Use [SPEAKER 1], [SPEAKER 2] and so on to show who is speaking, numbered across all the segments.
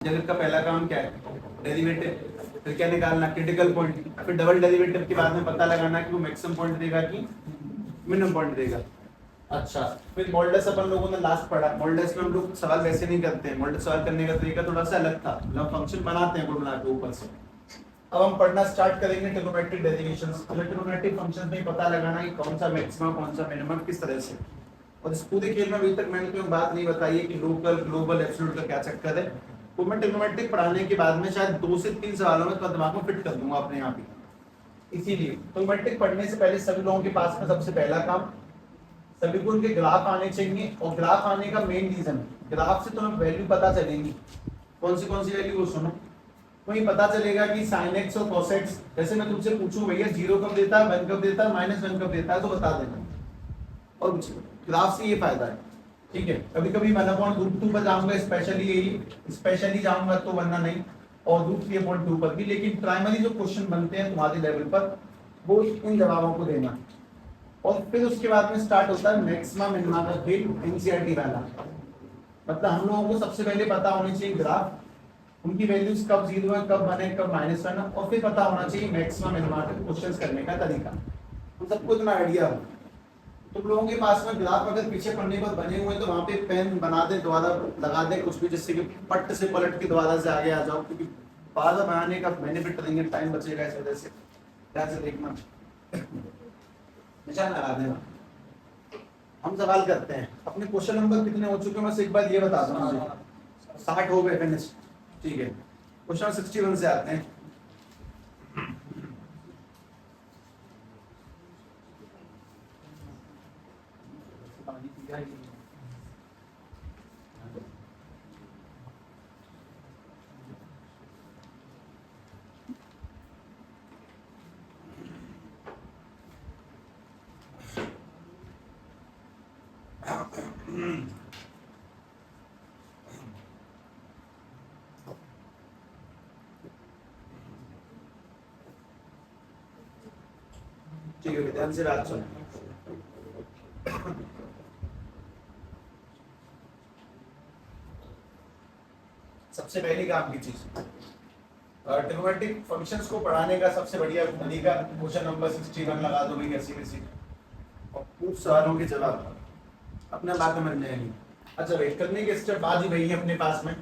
[SPEAKER 1] जगत का पहला काम क्या है? डेरिवेटिव। फिर क्या निकालना? Critical point. फिर डबल डेरिवेटिव के बाद में पता लगाना कि वो मैक्सिमम पॉइंट देगा कि मिनिमम पॉइंट देगा। अच्छा, फिर मॉडल्स अपन लोगों ने लास्ट पढ़ा। मॉडल्स में हम लोग सवाल वैसे नहीं करते हैं, मॉडल सवाल करने का तरीका थोड़ा सा अलग था। मतलब फंक्शन बनाते हैं कुल मिला के ऊपर से। अब हम पढ़ना स्टार्ट करेंगे ट्रिग्नोमेट्रिक डेरिवेशंस। ट्रिग्नोमेट्रिक फंक्शंस में पता लगाना कि कौन सा मैक्सिमम कौन सा मिनिमम किस तरह से। और इस पूरे खेल में अभी तक मैंने तुम्हें बात नहीं बताई है कि लोकल ग्लोबल एब्सोल्यूट का क्या चक्कर है। तो मैं ट्रिग्नोमेट्रिक पढ़ाने के बाद में शायद 2 से 3 सवालों में तो दिमाग में फिट कर दूंगा अपने आप ही। इसीलिए ट्रिग्नोमेट्रिक पढ़ने से पहले सभी लोगों के पास में सबसे पहला काम, सभी को उनके ग्राफ आने चाहिए। और ग्राफ आने का मेन रीजन, ग्राफ से तुम्हें वैल्यू पता चलेंगी। कौन सी वैल्यू वो सुनो। वही पता चलेगा कि sin x और cos x, जैसे मैं तुमसे पूछूं भैया 0 कब देता है, 1 कब देता है, -1 कब देता है, तो बता देना। और कुछ ग्राफ से ये फायदा है। ठीक है, कभी कभी 1/√2 पर जाऊंगा, स्पेशली जाऊंगा तो, वरना नहीं। और √3/2 पर भी। लेकिन प्राइमरी जो क्वेश्चन बनते हैं तुम्हारे लेवल पर, वो इन जवाबों को देना। और फिर उसके बाद में स्टार्ट होता है मैक्सिमा मिनिमा का खेल, एनसीईआरटी वाला। मतलब हम लोगों को सबसे पहले पता होनी चाहिए ग्राफ, उनकी वैल्यूज कब 0 है, कब 1 है, कब -1 है। और फिर पता होना चाहिए मैक्सिमम मिनिमा के क्वेश्चंस करने का तरीका। हम सबको इतना आइडिया हो। तुम लोगों के पास में ग्राफ अगर पीछे पढ़ने पर बने हुए हैं तो वहां पे पेन बना दे, दोबारा लगा दे कुछ भी, जिससे कि पट से पलट के दोबारा से आगे आ जाओ। क्योंकि बार बनाने का बेनिफिट रहेंगे, टाइम बचेगा। इस वजह से ध्यान से देखना, निशान लगा देना। हम सवाल करते हैं। अपने क्वेश्चन नंबर कितने हो चुके हैं बस एक बार ये बता दो मुझे। 60 हो गए, फिनिश। ठीक है, क्वेश्चन 61 से आते हैं। ठीक है, ध्यान से बात सुनो। सबसे पहली काम की चीज, ट्रिग्नोमेट्रिक फंक्शंस को पढ़ाने का सबसे बढ़िया तरीका, क्वेश्चन नंबर 61 लगा दो भाई, ऐसी वैसी, और कुछ सवालों के जवाब अपने बात में मिल जाएंगे। अच्छा, वेट करने के स्टेप आज ही वही है अपने पास में।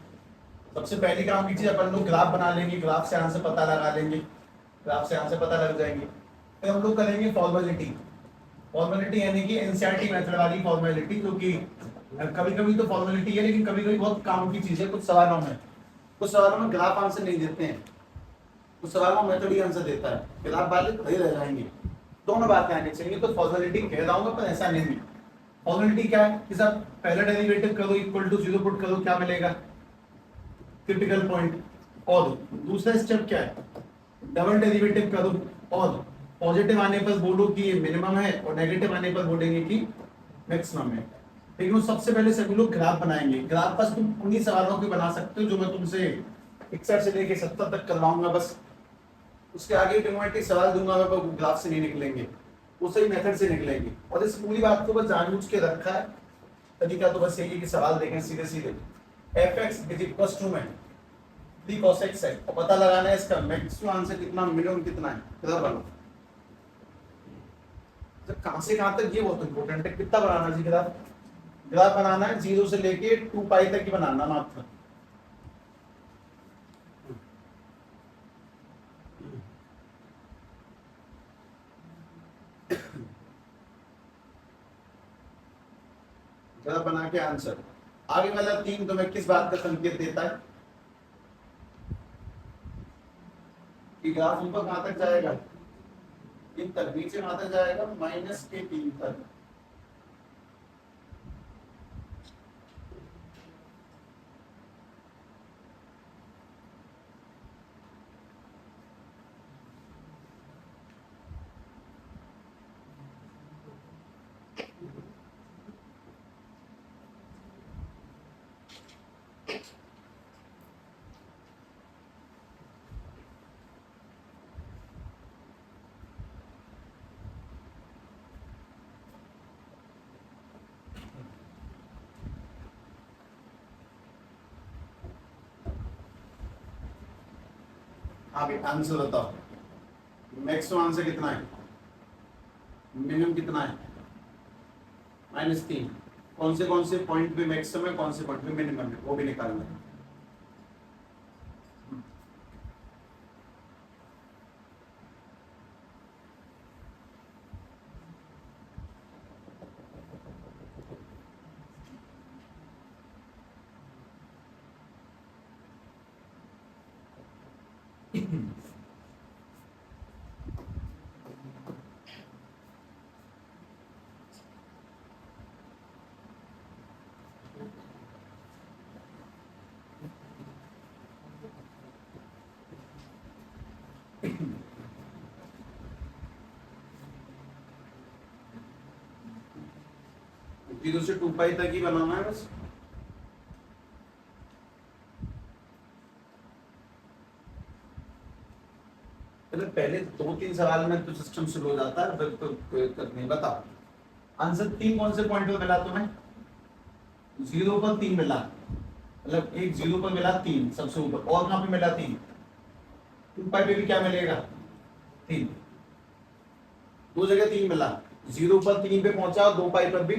[SPEAKER 1] सबसे पहली काम की चीज, अपन लोग ग्राफ बना लेंगे, ग्राफ से आंसर पता लगा लेंगे, ग्राफ से आंसर पता लग जाएंगे। फिर हम लोग करेंगे फॉर्मेलिटी। फॉर्मेलिटी यानी कि एनसीईआरटी मेथड वाली फॉर्मेलिटी, जो कि कभी कभी तो फॉर्मेलिटी है लेकिन कभी कभी बहुत काम की चीज है। कुछ सवालों में, ग्राफ आंसर नहीं देते हैं, कुछ सवालों में मेथड ही आंसर देता है। ग्राफ वाले खड़े रह जाएंगे। दोनों बातें आनी चाहिए। तो फॉर्मेलिटी कह रहा हूँ पर ऐसा नहीं है। फॉर्मेलिटी क्या है कि सर पहला डेरिवेटिव करो, इक्वल टू 0 पुट करो, क्या मिलेगा? Critical point. और दूसरा स्टेप क्या है? डबल डेरिवेटिव करो और पॉजिटिव आने पर बोलो कि ये मिनिमम है, और नेगेटिव आने पर बोलेंगे कि मैक्सिमम है। लेकिन वो सबसे पहले सभी लोग ग्राफ बनाएंगे। ग्राफ बस तुम उन्हीं सवालों के बना सकते हो जो मैं तुमसे 61 से लेके 70 तक करवाऊंगा बस। उसके आगे ट्रिग्नोमेट्रिक सवाल दूंगा मैं, पर ग्राफ से नहीं निकलेंगे, उसी मेथड से निकलेंगे। और इस पूरी बात को बस जानबूझ के रखा है। तरीका तो बस यही है कि सवाल देखें सीधे सीधे, fx इज इक्वल टू में 3 cos x है, और पता लगाना है इसका मैक्सिमम आंसर कितना, मिनिमम कितना है। किधर बनो, कहां से कहां तक, ये बहुत इंपॉर्टेंट है। कितना बनाना चाहिए ग्राफ? ग्राफ बनाना है 0 से लेके 2 पाई तक ही बनाना मात्र। ग्राफ बना के आंसर। आगे वाला 3 तो मैं किस बात का संकेत देता है कि ग्राफ ऊपर कहां तक जाएगा? 3 तक। नीचे कहां तक जाएगा? -3 तक। हाँ भाई आंसर बताओ, मैक्सिमम आंसर कितना है, मिनिमम कितना है, -3। कौन से पॉइंट पे मैक्सिमम है, कौन से पॉइंट पे मिनिमम है, वो भी निकालना है। जीरो से 2 पाई तक ही बनाना है बस। पहले 2-3 सवाल में तो सिस्टम स्लो हो जाता है, फिर तो करने बताओ। आंसर 3 कौन से पॉइंट पे मिला तुम्हें, 0 पर 3 मिला, मतलब एक 0 पर मिला 3 सबसे ऊपर, और कहां पे मिला 3, 2 पाई पे भी क्या मिलेगा 3, दो जगह 3 मिला, 0 पर 3 पे पहुंचा और 2 पाई पर भी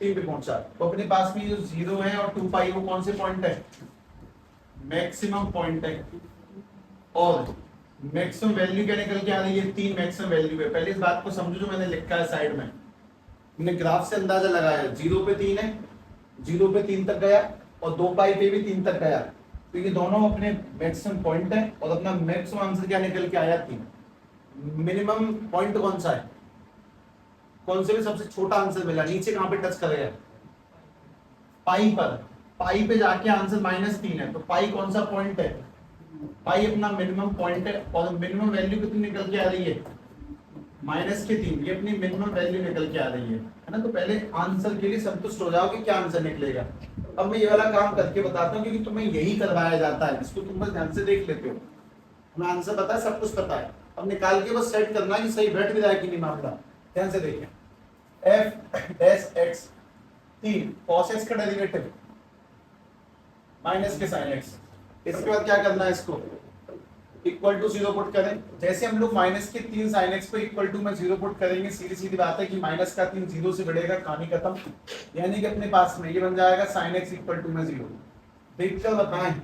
[SPEAKER 1] 3 पे पहुंचा। तो अपने पास में जो 0 है और 2 पाई वो कौन से पॉइंट है, मैक्सिमम पॉइंट है, और मैक्सिमम वैल्यू क्या निकल के आ रही है, 3 मैक्सिमम वैल्यू है। पहले इस बात को समझो जो मैंने लिखा है साइड में, मैंने ग्राफ से अंदाजा लगाया, 0 पे 3 है, 0 पे 3 तक गया और 2 पाई पे भी 3 तक गया, तो ये दोनों अपने मैक्सिमम पॉइंट है, और अपना मैक्सिमम आंसर क्या निकल के आया 3। मिनिमम पॉइंट कौन सा है, कौन से भी सबसे छोटा आंसर मिला, नीचे कहां पे टच करेगा, पाई पर, पाई पे जाके आंसर -3 है, तो पाई कौन सा पॉइंट है, पाई अपना मिनिमम पॉइंट है, और मिनिमम वैल्यू कितनी निकल के आ रही है, -3, ये अपनी मिनिमम वैल्यू निकल के आ रही है ना। तो पहले आंसर के लिए संतुष्ट हो जाओ कि क्या आंसर निकलेगा। अब मैं ये वाला काम करके बताता हूँ, क्योंकि तुम्हें यही करवाया जाता है, इसको तुम बस ध्यान से देख लेते हो, हमें आंसर पता है, सब कुछ पता है, अब निकाल के बस सेट करना है कि सही बैठ भी रहा है कि नहीं मामला। ध्यान से देखें, f dash x 3 cos x का डेरिवेटिव माइनस के sin x, इसके बाद क्या करना है, इसको इक्वल टू 0 पुट करें। जैसे हम लोग -3 sin x को इक्वल टू में 0 पुट करेंगे, सीधी सीधी बात है कि -3 0 से बढ़ेगा, कहानी खत्म, यानी कि अपने पास में ये बन जाएगा sin x इक्वल टू में 0। देखकर बताएं,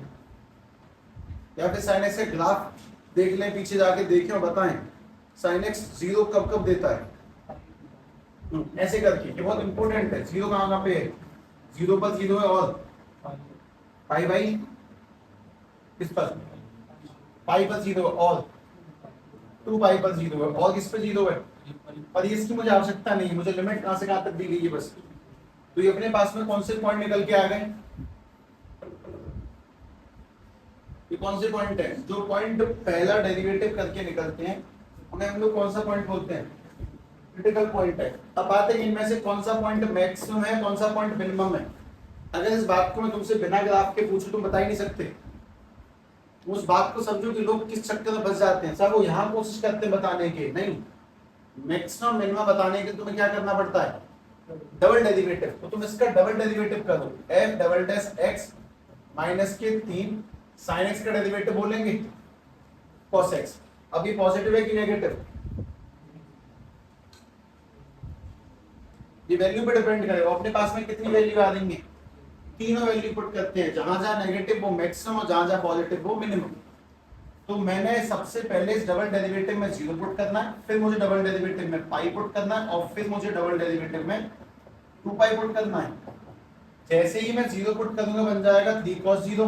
[SPEAKER 1] या फिर sin x का ग्राफ देख लें, पीछे जाके देखें और बताएं sin x 0 कब कब देता है, ऐसे करके, ये बहुत इंपॉर्टेंट है। 0 कहाँ पे है, 0 पर 0 है, और पाई बाई किस पर, पाई पर 0 है, और 2 पाई पर 0 है, और किस पे 0 है, और इसकी मुझे आवश्यकता नहीं है, मुझे लिमिट कहां से कहां तक दी गई है बस। तो ये अपने पास में कौन से पॉइंट निकल के आ गए, ये कौन से पॉइंट है, जो पॉइंट पहला डेरिवेटिव करके निकलते हैं उन्हें हम लोग कौन सा पॉइंट बोलते हैं, क्रिटिकल पॉइंट है। अब बात है कि इनमें से कौन सा पॉइंट मैक्सिमम है, कौन सा पॉइंट मिनिमम है। अगर इस बात को मैं तुमसे बिना ग्राफ के पूछूं तुम बता ही नहीं सकते। उस बात को समझो कि लोग किस चक्कर में फंस जाते हैं, सब वो यहाँ कोशिश करते हैं बताने के, नहीं, मैक्सिमम मिनिमम बताने के तुम्हें क्या करना पड़ता है, डबल डेरिवेटिव। तो तुम इसका डबल डेरिवेटिव करो, f double dash x minus के 3 sin x का डेरिवेटिव बोलेंगे cos x। अब ये पॉजिटिव है कि नेगेटिव, ये वैल्यू पे डिपेंड करेगा, अपने पास में कितनी वैल्यू आ रही है, तीनों वैल्यू पुट करते हैं, जहां जहां नेगेटिव वो मैक्सिमम और जहां जहां पॉजिटिव वो मिनिमम। तो मैंने सबसे पहले इस डबल डेरिवेटिव में 0 पुट करना है, फिर मुझे डबल डेरिवेटिव में पाई पुट करना है, और फिर मुझे डबल डेरिवेटिव में 2 पाई पुट करना है। जैसे ही मैं 0 पुट करूंगा बन जाएगा 3 cos 0,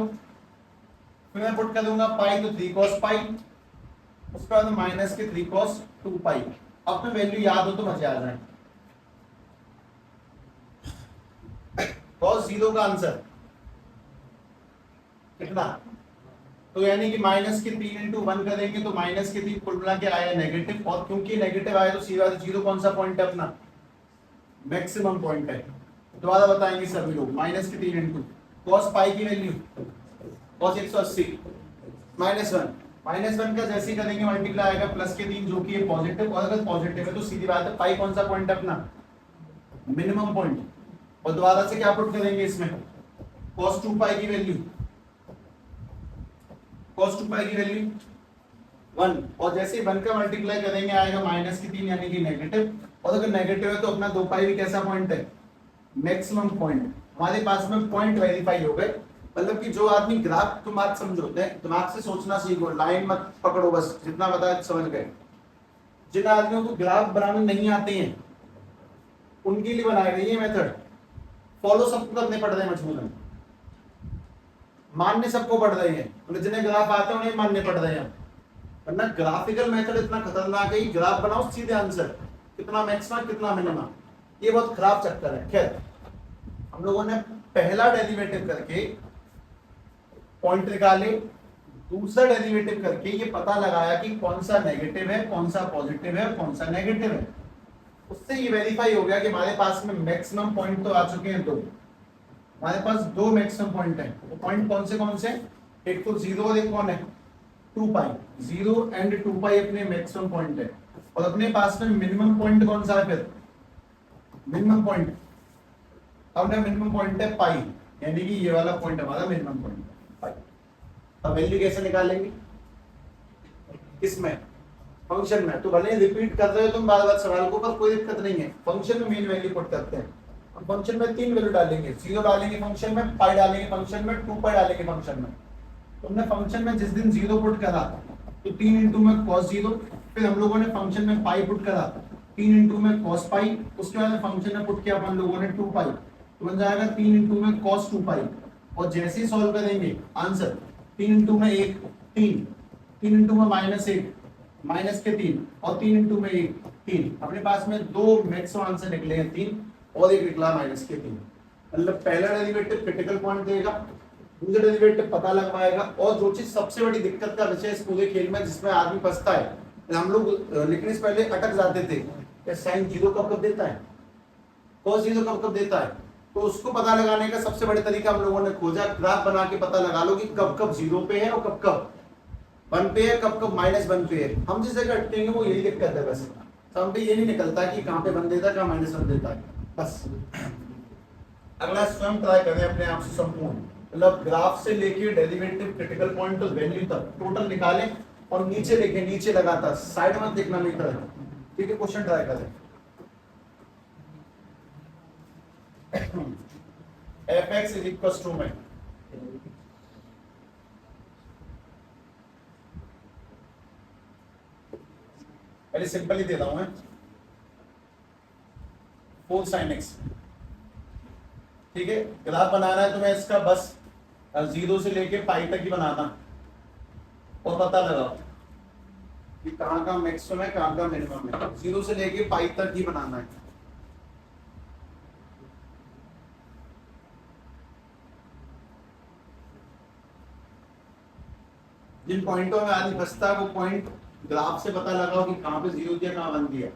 [SPEAKER 1] फिर मैं पुट करूंगा पाई तो 3 cos पाई, उसके बाद माइनस के 3 cos 2 पाई। अब तो वैल्यू याद हो तो मजे आ जाए। cos 0 का आंसर कितना, तो यानी कि माइनस के 3 इंटू 1 करेंगे तो माइनस के 3 कुल मिला के आया नेगेटिव, और क्योंकि नेगेटिव आया तो सीधा 0 कौन सा पॉइंट है, अपना मैक्सिमम पॉइंट है। दोबारा बताएंगे सभी लोग, माइनस के 3 इंटू cos पाई की वैल्यू cos 180 -1 का जैसे ही करेंगे मल्टीप्लाई आएगा प्लस के 3 जो कि है पॉजिटिव, और अगर पॉजिटिव है तो सीधी बात है पाई कौन सा पॉइंट है, अपना मिनिमम पॉइंट। और दोबारा से क्या पुट करेंगे इसमें, cos 2 पाई की वैल्यू, cos 2 पाई की वैल्यू वन, और जैसे ही वन का मल्टीप्लाई करेंगे आएगा माइनस की 3 यानी कि नेगेटिव, और अगर नेगेटिव है तो अपना 2 पाई भी कैसा पॉइंट है, मैक्सिमम पॉइंट। हमारे पास में पॉइंट वेरीफाई हो गए। मतलब कि जो आदमी ग्राफ, तुम बात समझोते हैं, दिमाग से सोचना सीखो, लाइन मत पकड़ो, बस जितना बताया समझ गए। जिन आदमियों को ग्राफ बनाने नहीं आते हैं उनके लिए बनाया गया ये मेथड, फॉलो सबको करने पड़ रहे हैं मजबूरन, मानने सबको पड़ रहे हैं, मतलब जिन्हें ग्राफ आते हैं उन्हें मानने पड़ रहे हैं। वरना ग्राफिकल मेथड इतना खतरनाक है, ग्राफ बनाओ सीधे आंसर, कितना मैक्सिमम कितना मिनिमम, ये बहुत खराब चक्कर है। खैर, हम लोगों ने पहला डेरिवेटिव करके पॉइंट निकाले, दूसरा डेरिवेटिव करके ये पता लगाया कि कौन सा नेगेटिव है, कौन सा पॉजिटिव है, कौन सा नेगेटिव है। उससे ये वेरीफाई हो गया कि हमारे पास में मैक्सिमम पॉइंट तो आ चुके हैं दो, हमारे पास दो मैक्सिमम पॉइंट हैं। वो पॉइंट कौन से, एक तो जीरो और एक कौन है, 2 पाई। जीरो एंड 2 पाई अपने मैक्सिमम पॉइंट है, और अपने पास में मिनिमम पॉइंट कौन सा है, फिर मिनिमम पॉइंट, अब मिनिमम पॉइंट है पाई, यानी कि ये वाला पॉइंट हमारा मिनिमम पॉइंट है पाई। अब वैल्यू कैसे निकालेंगे, किसमें, फंक्शन में। तो भले रिपीट कर रहे हो तुम बार बार सवाल को, पर कोई दिक्कत नहीं है, फंक्शन में मेन वैल्यू पुट करते हैं। हम फंक्शन में 3 वैल्यू डालेंगे, जीरो डालेंगे फंक्शन में, पाई डालेंगे फंक्शन में, 2 पाई डालेंगे फंक्शन में। तुमने फंक्शन में जिस दिन जीरो पुट करा तो 3 इंटू में कॉस जीरो, फिर हम लोगों ने फंक्शन में पाई पुट करा 3 इंटू में कॉस पाई, उसके बाद फंक्शन में पुट किया अपन लोगों ने 2 पाई, तो बन जाएगा 3 इंटू में कॉस 2 पाई। और जैसे ही सॉल्व करेंगे आंसर 3 इंटू में 1 3, 3 इंटू में माइनस 1 माइनस के 3, और 3 इंटू में 1 3, अपने पास में दो मैक्सिमम आंसर निकले हैं 3, और एक निकला माइनस के 3। मतलब पहला डेरिवेटिव क्रिटिकल पॉइंट देगा, दूसरा डेरिवेटिव पता लगवाएगा। और जो चीज सबसे बड़ी दिक्कत का विषय इस पूरे खेल में जिसमें आदमी फंसता है, हम लोग लिखने से पहले अटक जाते थे कि साइन जीरो कब कब देता है, कॉस जीरो कब कब देता है, तो उसको पता लगाने का सबसे बड़ा तरीका हम लोगों ने खोजा, ग्राफ बना के पता लगा लो कि कब कब जीरो पे है और कब कब वन पे है, कब कब माइनस वन पे है। हम जिस जगह अटकेंगे वो यही दिक्कत है, बस हम पे ये नहीं निकलता कि कहाँ पे वन देता है कहाँ माइनस वन देता है, बस। अगला स्वयं ट्राई करें अपने आप से संपूर्ण, मतलब ग्राफ से लेके डेरिवेटिव क्रिटिकल पॉइंट तो वैल्यू तक टोटल निकालें, और नीचे लिखें, नीचे लगातार, साइड में देखना नहीं था। ठीक है, क्वेश्चन ट्राई करें। F X is equal to में पहले सिंपल ही दे रहा हूं मैं, 4 sin x। ठीक है, ग्राफ बनाना है तो मैं इसका बस जीरो से लेके पाई तक ही बनाना, और पता लगाओ कि कहाँ का मैक्सिमम है कहाँ का मिनिमम है, जीरो से लेके पाई तक ही बनाना है। जिन पॉइंटों में आदमी फंसता है वो पॉइंट ग्राफ से पता लगाओ कि कहाँ पे जीरो दिया कहाँ वन दिया।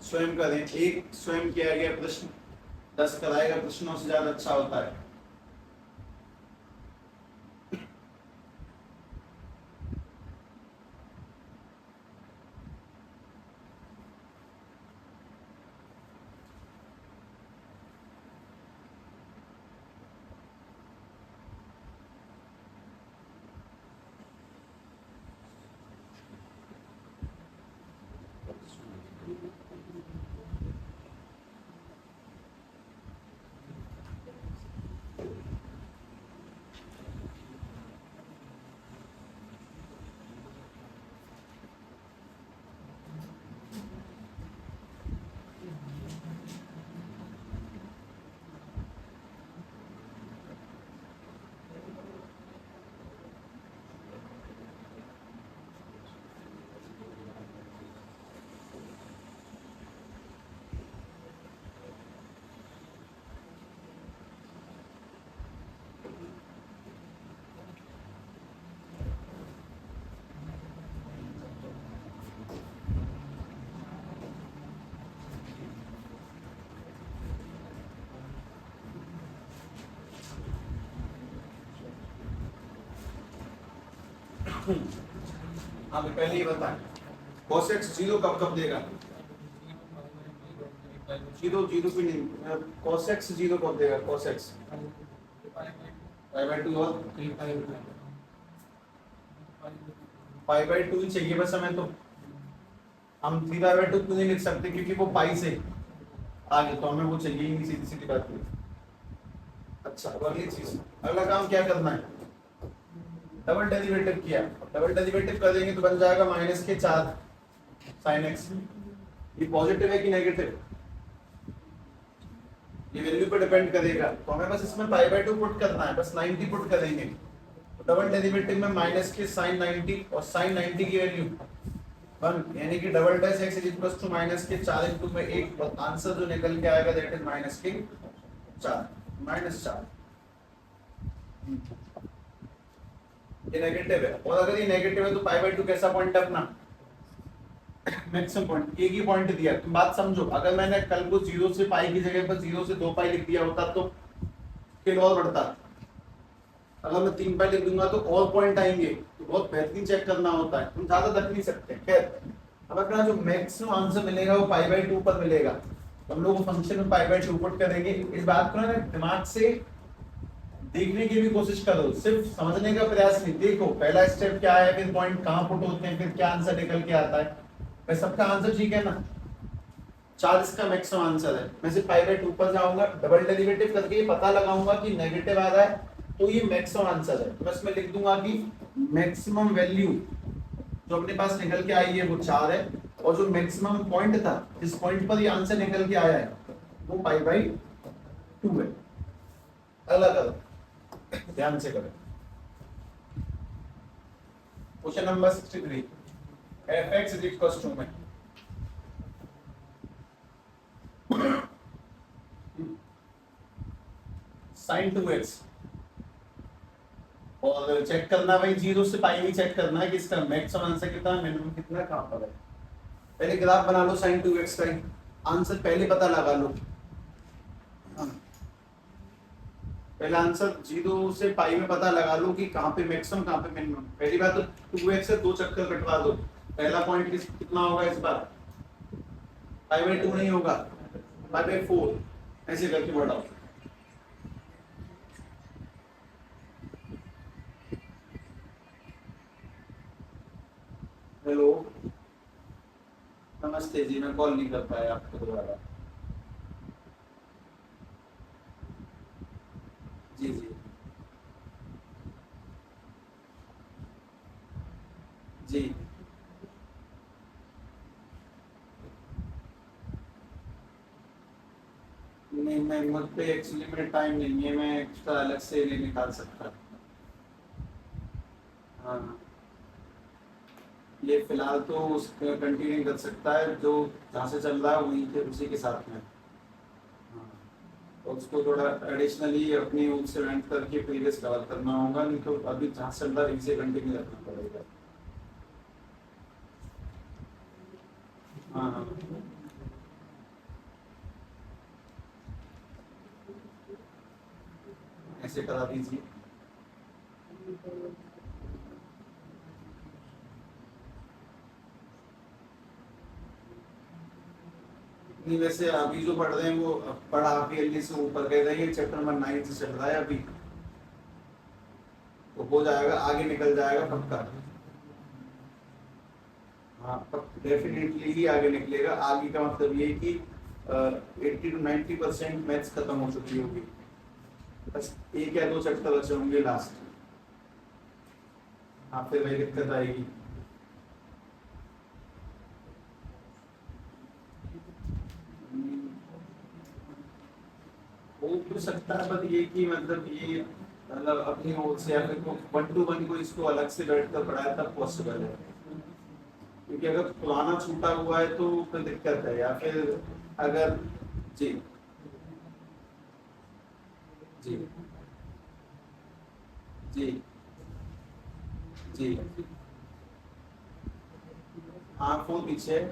[SPEAKER 1] स्वयं करें, एक स्वयं किया गया प्रश्न 10 कराएगा प्रश्नों से ज्यादा अच्छा होता है। हाँ पहले ये बता cos x जीरो कब कब देगा? जीरो जीरो भी नहीं, cos x जीरो कब देगा? cos x पाई/2 और पाई/2 ही चाहिए बस हमें, तो हम 3/2 क्यों नहीं लिख सकते? क्योंकि वो पाई से आगे, तो हमें वो चाहिए ही नहीं, सीधी सीधी बात है। अच्छा अब अगली चीज, अगला काम क्या करना है? डबल डेरिवेटिव किया, डबल डेरिवेटिव कर देंगे तो बन जाएगा -4 sin x। ये पॉजिटिव है कि नेगेटिव? ये वैल्यू पे डिपेंड करेगा, तो हमें बस इसमें पाई/2 पुट करना है, बस 90 पुट करेंगे। तो डबल डेरिवेटिव में माइनस के sin 90 और sin 90 की वैल्यू 1, यानी कि double dash x is equal to -4 into में 1, और आंसर जो निकल के आएगा दैट इज -4 -4। ये नेगेटिव है, और अगर ये नेगेटिव है तो पाई/2 कैसा पॉइंट है अपना? Maximum point. एक ही पॉइंट दिया, तुम बात समझो, अगर मैंने कल को 0 से पाई की जगह पर 0 से 2 पाई लिख दिया होता तो स्केल और बढ़ता। अगर मैं 3 पाई लिख दूंगा तो और पॉइंट आएंगे, तो बहुत बेहतरीन चेक करना होता है, तुम ज्यादा रख नहीं सकते। खैर अब अपना जो मैक्सिमम आंसर मिलेगा वो पाई/2 पर मिलेगा, तो हम लोग फंक्शन में पाई/2 पुट करेंगे। इस बात को ना दिमाग से देखने की भी कोशिश करो, सिर्फ समझने का प्रयास नहीं। देखो पहला स्टेप क्या है, फिर पॉइंट कहाँ पुट होते हैं, फिर क्या आंसर निकल के आता है। मैं सबका आंसर ठीक है ना? 4 इसका मैक्सिमम आंसर है। मैं सिर्फ पाई/2 पर जाऊंगा, डबल डेरिवेटिव करके ये पता लगाऊंगा कि नेगेटिव आ रहा है तो ये मैक्सिमम आंसर है। तो मैं इसमें लिख दूंगा कि मैक्सिमम वैल्यू जो अपने पास निकल के आई है वो 4 है, और जो मैक्सिमम पॉइंट था जिस पॉइंट पर ये आंसर निकल के आया है वो पाई/2 है। अलग अलग ध्यान से करें। Question number 63, fx is equal to में sin 2x, और चेक करना भाई 0 से पाई में चेक करना है कि इसका मैक्सिमम आंसर कितना है, मिनिमम कितना, कहां पर है। पहले ग्राफ बना लो sin 2x का, आंसर पहले पता लगा लो। पहला आंसर 0 से पाई में पता लगा लो कि कहां पे मैक्सिमम कहां पे मिनिमम। पहली बात तो 2x से 2 चक्कर कटवा दो, पहला पॉइंट कितना होगा इस बार? पाई/2 नहीं होगा, पाई/4, ऐसे करके बढ़ाओ। हेलो नमस्ते जी, मैं कॉल नहीं कर पाया आपको दोबारा। जी जी जी नहीं, मैं मुझ पे एक्चुअली मेरा टाइम नहीं है, मैं एक्स्ट्रा अलग से नहीं निकाल सकता। हाँ ये फिलहाल तो उस कंटिन्यू कर सकता है जो जहाँ से चल रहा है वहीं के उसी के साथ में। हाँ तो उसको थोड़ा एडिशनली अपनी उससे रेंट करके प्रीवियस कवर करना होगा, नहीं तो अभी जहाँ से चल रहा है इसे कंटिन्यू रखना पड़ेगा। हाँ हाँ ऐसे करा दीजिए। नहीं वैसे अभी जो पढ़ रहे हैं वो पढ़ा के से ऊपर कह रहे हैं, चैप्टर नंबर 9 से चल रहा है अभी, तो हो जाएगा, आगे निकल जाएगा पक्का। हाँ डेफिनेटली ही आगे निकलेगा। आगे का मतलब ये कि 80 to 90% मैथ्स खत्म हो चुकी होगी, बस 1 या 2 चैप्टर बचे होंगे लास्ट। हाँ फिर वही दिक्कत आएगी। हो तो सकता है, पर ये कि मतलब ये मतलब अपनी ओर से या फिर 1 to 1 को इसको अलग से बैठ कर पढ़ाया तब पॉसिबल है, क्योंकि अगर पुराना छूटा हुआ है तो फिर दिक्कत है। या फिर अगर जी जी जी जी हाँ फोन पीछे है।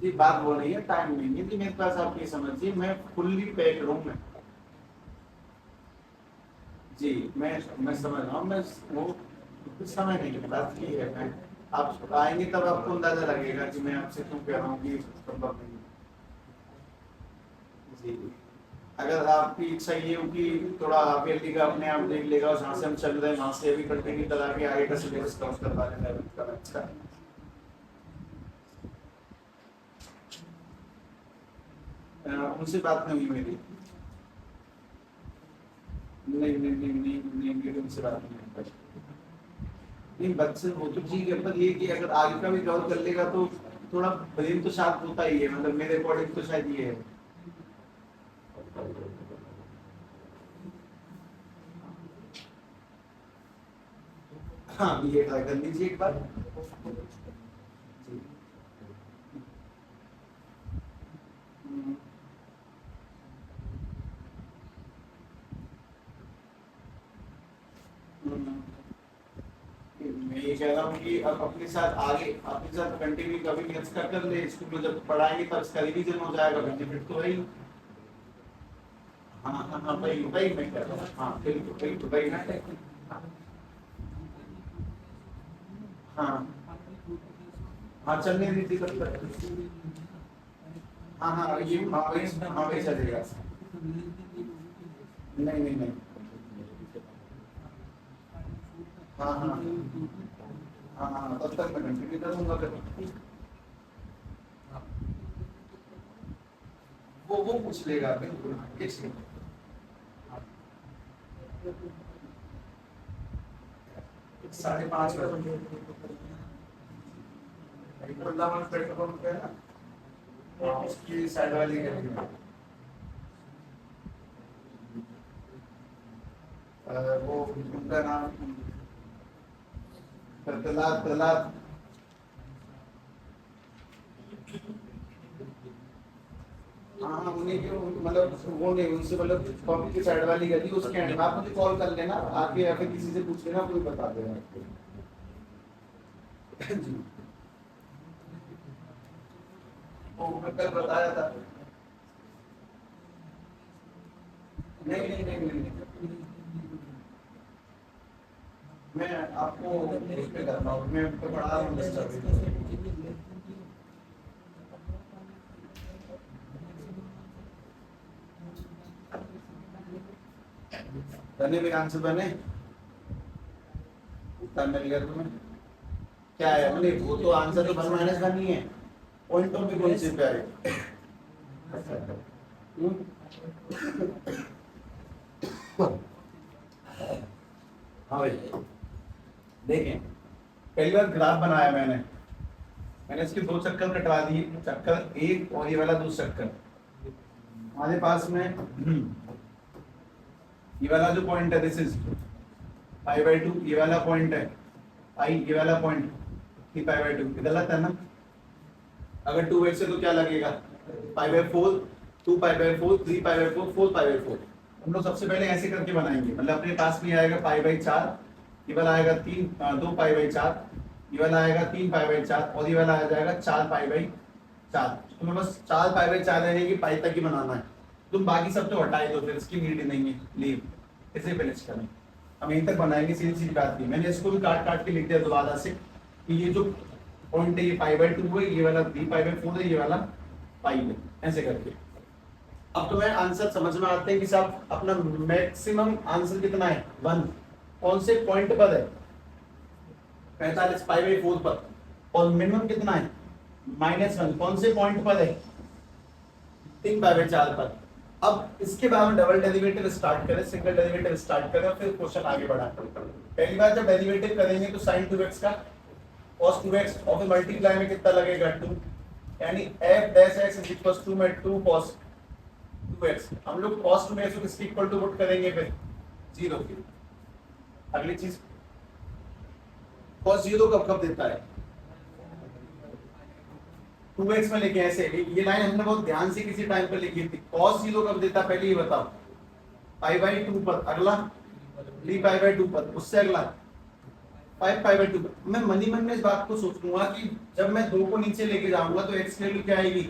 [SPEAKER 1] जी बात वो नहीं है, टाइम नहीं है जी मेरे पास, आप ये समझिए मैं फुल्ली पैक रूम में। जी मैं समझ रहा हूँ। मैं वो कुछ समय नहीं है, बात ये है। मैं आप आएंगे तब आपको अंदाजा लगेगा कि मैं आपसे क्यों कह रहा हूँ कि संभव नहीं है। जी अगर आपकी इच्छा ये हो कि थोड़ा हाफ ईयरली का अपने आप देख लेगा और जहाँ से हम चल रहे हैं वहाँ से अभी कंटिन्यू करा के आगे का सिलेबस कवर करवा लेना है अच्छा। उनसे बात नहीं हुई मेरी। नहीं मेरी उनसे बात नहीं हुई। नहीं बच्चे वो तो ठीक है, पर ये कि अगर आगे का भी कवर कर लेगा तो थोड़ा ब्रेन तो शार्प होता ही है, मतलब मेरे अकॉर्डिंग तो शायद ये है। हाँ ये ट्राई कर लीजिए एक बार। जी। हम्म, हम्म। मैं ये कह रहा हूँ कि अब अपने साथ आगे अपने साथ कंटिन्यू कभी मैथ्स का कर ले, स्कूल में जब पढ़ाएंगे तब इसका रिवीजन हो जाएगा, बेनिफिट तो वही। हाँ हाँ हाँ वही वही मैं कह रहा हूँ, हाँ बिल्कुल बिल्कुल वही मैं। हाँ हाँ चलने दीजिए तब तक। हाँ हाँ ये हाँ वही चलेगा। नहीं। हाँ हाँ हाँ तब तक मैं कंटिन्यू करूंगा फिर। वो पूछ लेगा बिल्कुल किस 5:30 वृंदावन पेट्रोल पंप पे है ना, उसकी साइड वाली गली में। वो उनका नाम प्रहलाद प्रहलाद। हाँ उन्हीं की मतलब वो नहीं उनसे मतलब पंप की साइड वाली गली उसके एंड में। आप मुझे कॉल कर लेना आके या फिर किसी से पूछ लेना, कोई बता देगा आपको। जी वो मैं कल बताया था। नहीं। मैं आपको उस पे करता हूँ, मैं उनको पढ़ा रहा हूँ डिस्टर्ब। बने भी आंसर बने उत्तर मिल गया तुम्हें। क्या है नहीं वो तो आंसर तो 1 - 1 ही है, पॉइंटों पे कौन सी प्यारे। हाँ भाई देखें पहली बार ग्राफ बनाया मैंने इसके 2 चक्कर कटवा दिए, चक्कर एक और ये वाला 2 चक्कर। हमारे पास में ये वाला जो पॉइंट है दिस इज π/2, ये वाला पॉइंट है पाई, ये वाला पॉइंट 3π/2, गलत है ना। अगर 2x है तो क्या लगेगा π/4, 2π/4, 3π/4, 4π/4। हम लोग सबसे पहले ऐसे करके बनाएंगे, मतलब अपने पास में आएगा π/4, ये वाला आएगा 2π/4, ये वाला आएगा 3π/4 और ये वाला आ जाएगा 4π/4। तुम्हें बस 4π/4 रहने की पाई तक ही बनाना है, तुम बाकी सब तो हटाए दो, फिर इसकी नीड नहीं है लीव, इसे फिनिश करें। हम यहीं तक बनाएंगे, सीधी सीधी बात की। मैंने इसको भी काट काट के लिख दिया दोबारा से कि ये जो पॉइंट है ये π/2 है, ये वाला 3π/4 है, ये वाला पाई है, ऐसे करके। अब तो मैं आंसर समझ में आते हैं कि साहब अपना मैक्सिमम आंसर कितना है 1, कौन से पॉइंट पर है 45 π/4 पर, और मिनिमम कितना है -1, कौन से पॉइंट पर है 3π/4 पर। अब इसके बाद हम डबल डेरिवेटिव स्टार्ट करें, सिंगल डेरिवेटिव स्टार्ट करें, फिर क्वेश्चन आगे बढ़ाएं। पहली बार जब डेरिवेटिव करेंगे तो sin 2x का cos 2x और फिर मल्टीप्लाई में कितना लगेगा 2, यानी f' में 2 cos 2x। हम लोग cos 2x को किसके इक्वल टू पुट करेंगे फिर 0 की। अगली चीज cos 0 कब देता है 2x में लेके, ऐसे ये लाइन हमने बहुत ध्यान से किसी टाइम पे लिखी थी। cos 0 कब देता पहले ये बताओ π/2 पर, अगला 3π/2 पर, उससे अगला 5π/2 पर। मैं मनी मन में इस बात को सोचूंगा कि जब मैं 2 को नीचे लेके जाऊंगा तो x की वैल्यू क्या आएगी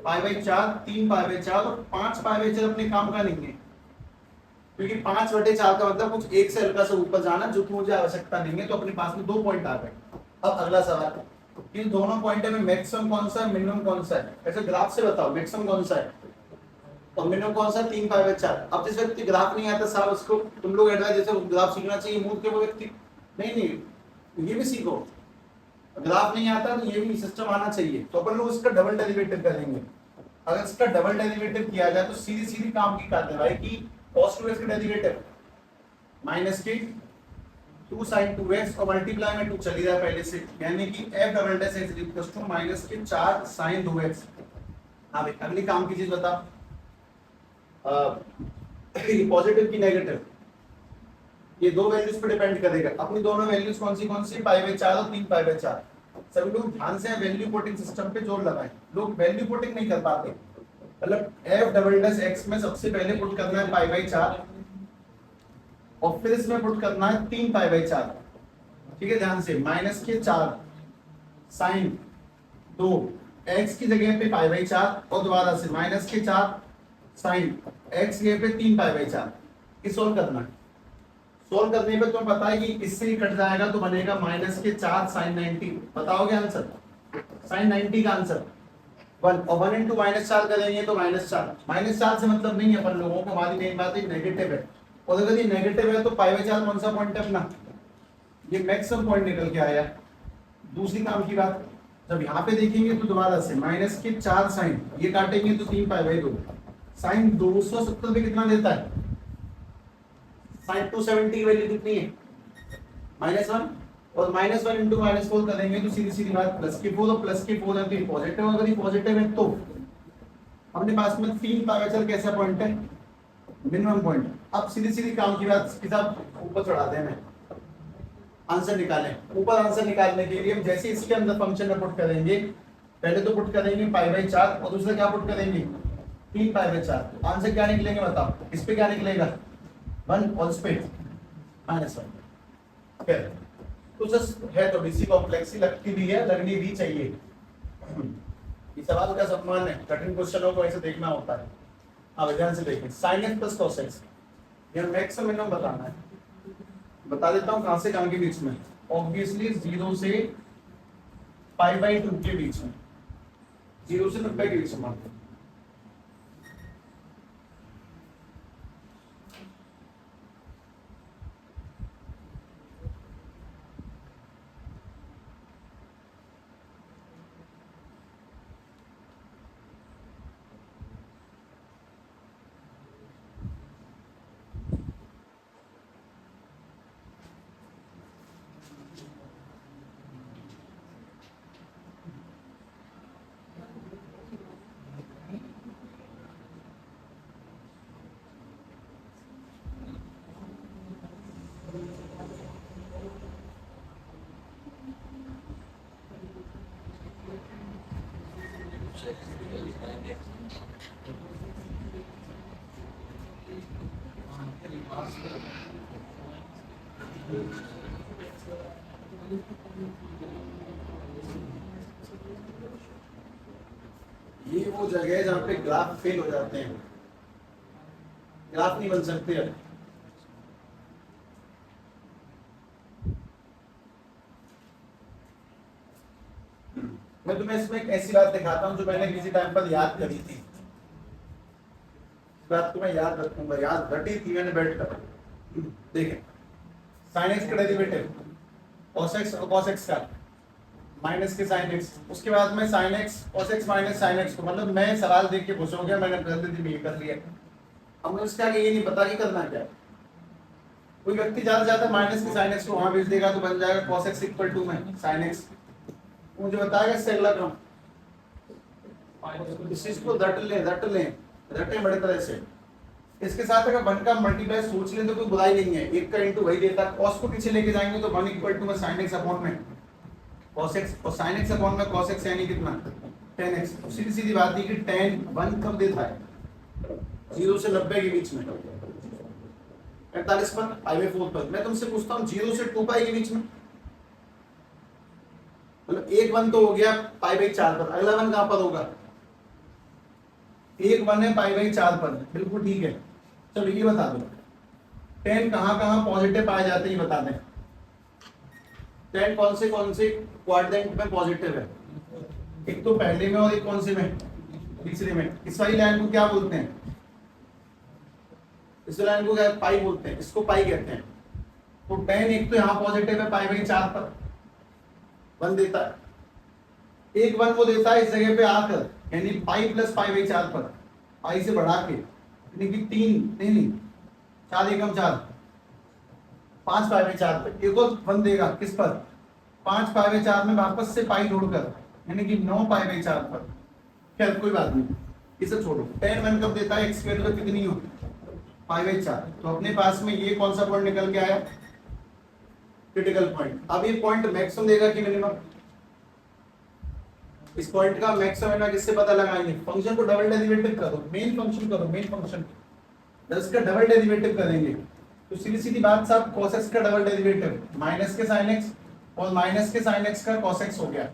[SPEAKER 1] π/4, 3π/4 और 5π/4 अपने काम का नहीं है, क्योंकि 5/4 का मतलब कुछ एक से हल्का सा ऊपर जाना, जो कि मुझे आवश्यकता नहीं है, तो अपने पास में 2 पॉइंट आ गए। अब अगला सवाल, इन दोनों पॉइंट में मैक्सिमम कौन सा है, मिनिमम कौन सा है, ऐसे ग्राफ से बताओ मैक्सिमम कौन सा है और मिनिमम कौन सा, 3/4। अब जिस व्यक्ति ग्राफ नहीं आता साहब, उसको तुम लोग एडवाइस जैसे ग्राफ सीखना चाहिए मूल के वो व्यक्ति, नहीं ये भी सीखो, ग्राफ नहीं आता तो ये भी सिस्टम आना चाहिए। तो अपन लोग इसका डबल डेरिवेटिव करेंगे। अगर इसका डबल डेरिवेटिव किया जाए तो सीधी सीधी काम की कार्रवाई की, cos 2x का डेरिवेटिव माइनस के 2 sin 2x और मल्टीप्लाई में 2 चली जाए पहले से, यानी कि f double dash x equals to minus के 4 sin 2x। हाँ भाई अगली काम की चीज बता, ये पॉजिटिव की नेगेटिव, ये दो वैल्यूज पे डिपेंड करेगा। अपनी दोनों वैल्यूज कौन सी π/4 और 3π/4। सभी लोग ध्यान से वैल्यू पुटिंग सिस्टम पे जोर लगाएं, लोग वैल्यू पुटिंग नहीं कर पाते। मतलब f डबल डैश x में सबसे पहले पुट करना है π/4 और फिर इसमें पुट करना है 3π/4। ठीक है, ध्यान से माइनस के 4 साइन 2 x की जगह पे π/4 और दोबारा से माइनस के 4 साइन x की जगह पे 3π/4। ये सोल्व करना है। सोल्व करने पे तुम्हें पता है कि इससे ही कट जाएगा तो बनेगा माइनस के 4 साइन 90। बताओगे आंसर, साइन 90 का आंसर 1 और 1 इंटू -4 करेंगे तो -4 से मतलब नहीं है अपन लोगों को, हमारी मेन बात है नेगेटिव है। और अगर ये नेगेटिव है तो π/4 कौन सा पॉइंट है अपना, ये मैक्सिमम पॉइंट निकल के आया। दूसरी काम की बात, जब यहाँ पे देखेंगे तो दोबारा से माइनस के 4 साइन, ये काटेंगे तो 3π/2 साइन 270 पे कितना देता है, साइन 270 की वैल्यू कितनी है -1 और -1 इंटू -4 करेंगे तो सीधी सीधी बात प्लस के 4 और प्लस के 4 है तो ये पॉजिटिव, अगर ये पॉजिटिव है तो अपने पास में 3π/4 कैसा पॉइंट है, मिनिमम पॉइंट। अब सीधी सीधी काम की बात किताब ऊपर चढ़ा देना, आंसर निकालें। ऊपर आंसर निकालने के लिए हम जैसे इसके अंदर फंक्शन में पुट करेंगे, पहले तो पुट करेंगे π/4 और दूसरा क्या पुट करेंगे 3π/4। आंसर क्या निकलेंगे बताओ, इस पे क्या निकलेगा 1 और स्पेस -1। फिर तो जस्ट है तो डीसी कॉम्प्लेक्स ही लगती भी है, लगनी भी चाहिए। ये सवाल का सम्मान है, कठिन क्वेश्चनों को ऐसे देखना होता है। अब ध्यान से देखें, sin x plus cos x, ये मैक्सिमम मिनिमम बताना है। बता देता हूँ कहां से कहां के बीच में, ऑब्वियसली 0 से π/2 के बीच में, 0 से 90 के बीच में। ये वो जगह है जहां पे ग्राफ फेल हो जाते हैं, ग्राफ नहीं बन सकते। अब मैं तुम्हें इसमें एक ऐसी बात दिखाता हूं जो मैंने किसी टाइम पर याद करी थी, बात को मैं याद रखूंगा, याद रटी थी मैंने बैठ कर। देखें, sin x का डेरिवेटिव cos x और cos x का माइनस के sin x, उसके बाद में sin x cos x minus sin x को, मतलब मैं सवाल देख के खुश हो गया, मैंने प्रैक्टिस भी कर लिया। अब मुझे इसका ये नहीं पता कि करना क्या। कोई व्यक्ति ज्यादा ज्यादा माइनस के sin x को वहां भेज देगा तो बन जाएगा cos x इक्वल टू में sin x, मुझे बताएगा इससे अगला क्रम। इस चीज को रट लें बड़े तरह से। इसके साथ अगर 1 का मल्टीप्लाई सोच लें तो कोई बुराई नहीं है, 1 का इंटू वही देता है। cos को पीछे लेके जाएंगे तो 1 इक्वल टू में sin x अपॉन में cos x और sin x अपॉन में cos x यानी कितना tan x। सीधी सीधी बात है कि tan 1 कब देता है 0 से 90 के बीच में, 45 पर π/4 पर। मैं तुमसे पूछता हूँ 0 से 2π के बीच में, मतलब एक 1 तो हो गया π/4 पर, अगला 1 कहां पर होगा, एक 1 है π/4 पर, बिल्कुल ठीक है। चलो ये बता दो 10 कहाँ पॉजिटिव पाए जाते हैं ये बता दें। 10 कौन से क्वाड्रेंट में पॉजिटिव है? एक तो पहले में और एक कौन से में? तीसरे में। इस वाली लाइन को क्या बोलते हैं? इस लाइन को क्या पाई बोलते हैं, इसको पाई कहते हैं। तो 10 एक तो यहाँ पॉजिटिव है पाई बाई 4 पर 1 देता है, एक 1 वो देता है इस जगह पे आकर, यानी पाई प्लस पाई बाई 4 पर, पाई से बढ़ा के, यानी कि 3 नहीं 4 एकम 4 5 पाई बाई 4 पे एक और 1 देगा किस पर? 5 पाई बाई 4 में वापस से पाई जोड़कर, यानी कि 9 पाई बाई 4 पर। खैर कोई बात नहीं, इसे छोड़ो। 10 1 कब देता है? एक्स स्क्वायर पर कितनी हो? पाई बाई 4। तो अपने पास में ये कौन सा पॉइंट निकल के आया? Critical point. अब ये पॉइंट मैक्सिमम देगा कि मिनिमम? इस पॉइंट का मैक्सिमम मिनिमम किससे पता लगाएंगे? फंक्शन को डबल डेरिवेटिव करो, मेन फंक्शन करो, मेन फंक्शन 10 का डबल डेरिवेटिव करेंगे तो सीधी बात साहब, cos x का डबल डेरिवेटिव माइनस के sin x और माइनस के sin x का cos x हो गया।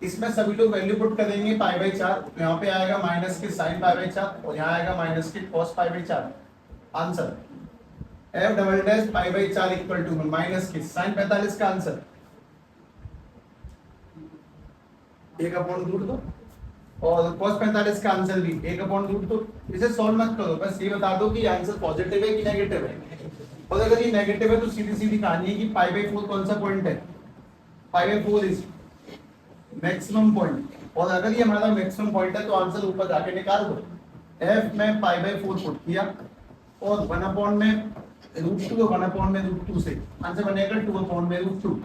[SPEAKER 1] इसमें सभी लोग वैल्यू पुट करेंगे पाई बाई 4, तो यहाँ पे आएगा माइनस के sin पाई बाई 4 और यहाँ आएगा माइनस के cos pi by 4। Answer f double dash pi by 4 equal to minus के sin 45 का आंसर 1/√2 और cos 45 का आंसर भी 1/√2। इसे सॉल्व मत करो, बस ये बता दो कि आंसर पॉजिटिव है कि नेगेटिव है। और अगर ये नेगेटिव है तो सीधी कहानी है कि पाई बाई 4 कौन सा पॉइंट है? पाई बाई 4 इज मैक्सिमम पॉइंट, और अगर ये हमारा मैक्सिमम पॉइंट है तो आंसर ऊपर जाके निकाल दो। f में पाई बाई 4 पुट किया और 1/में √2 और 1/√2 से आंसर बनेगा 2/√2,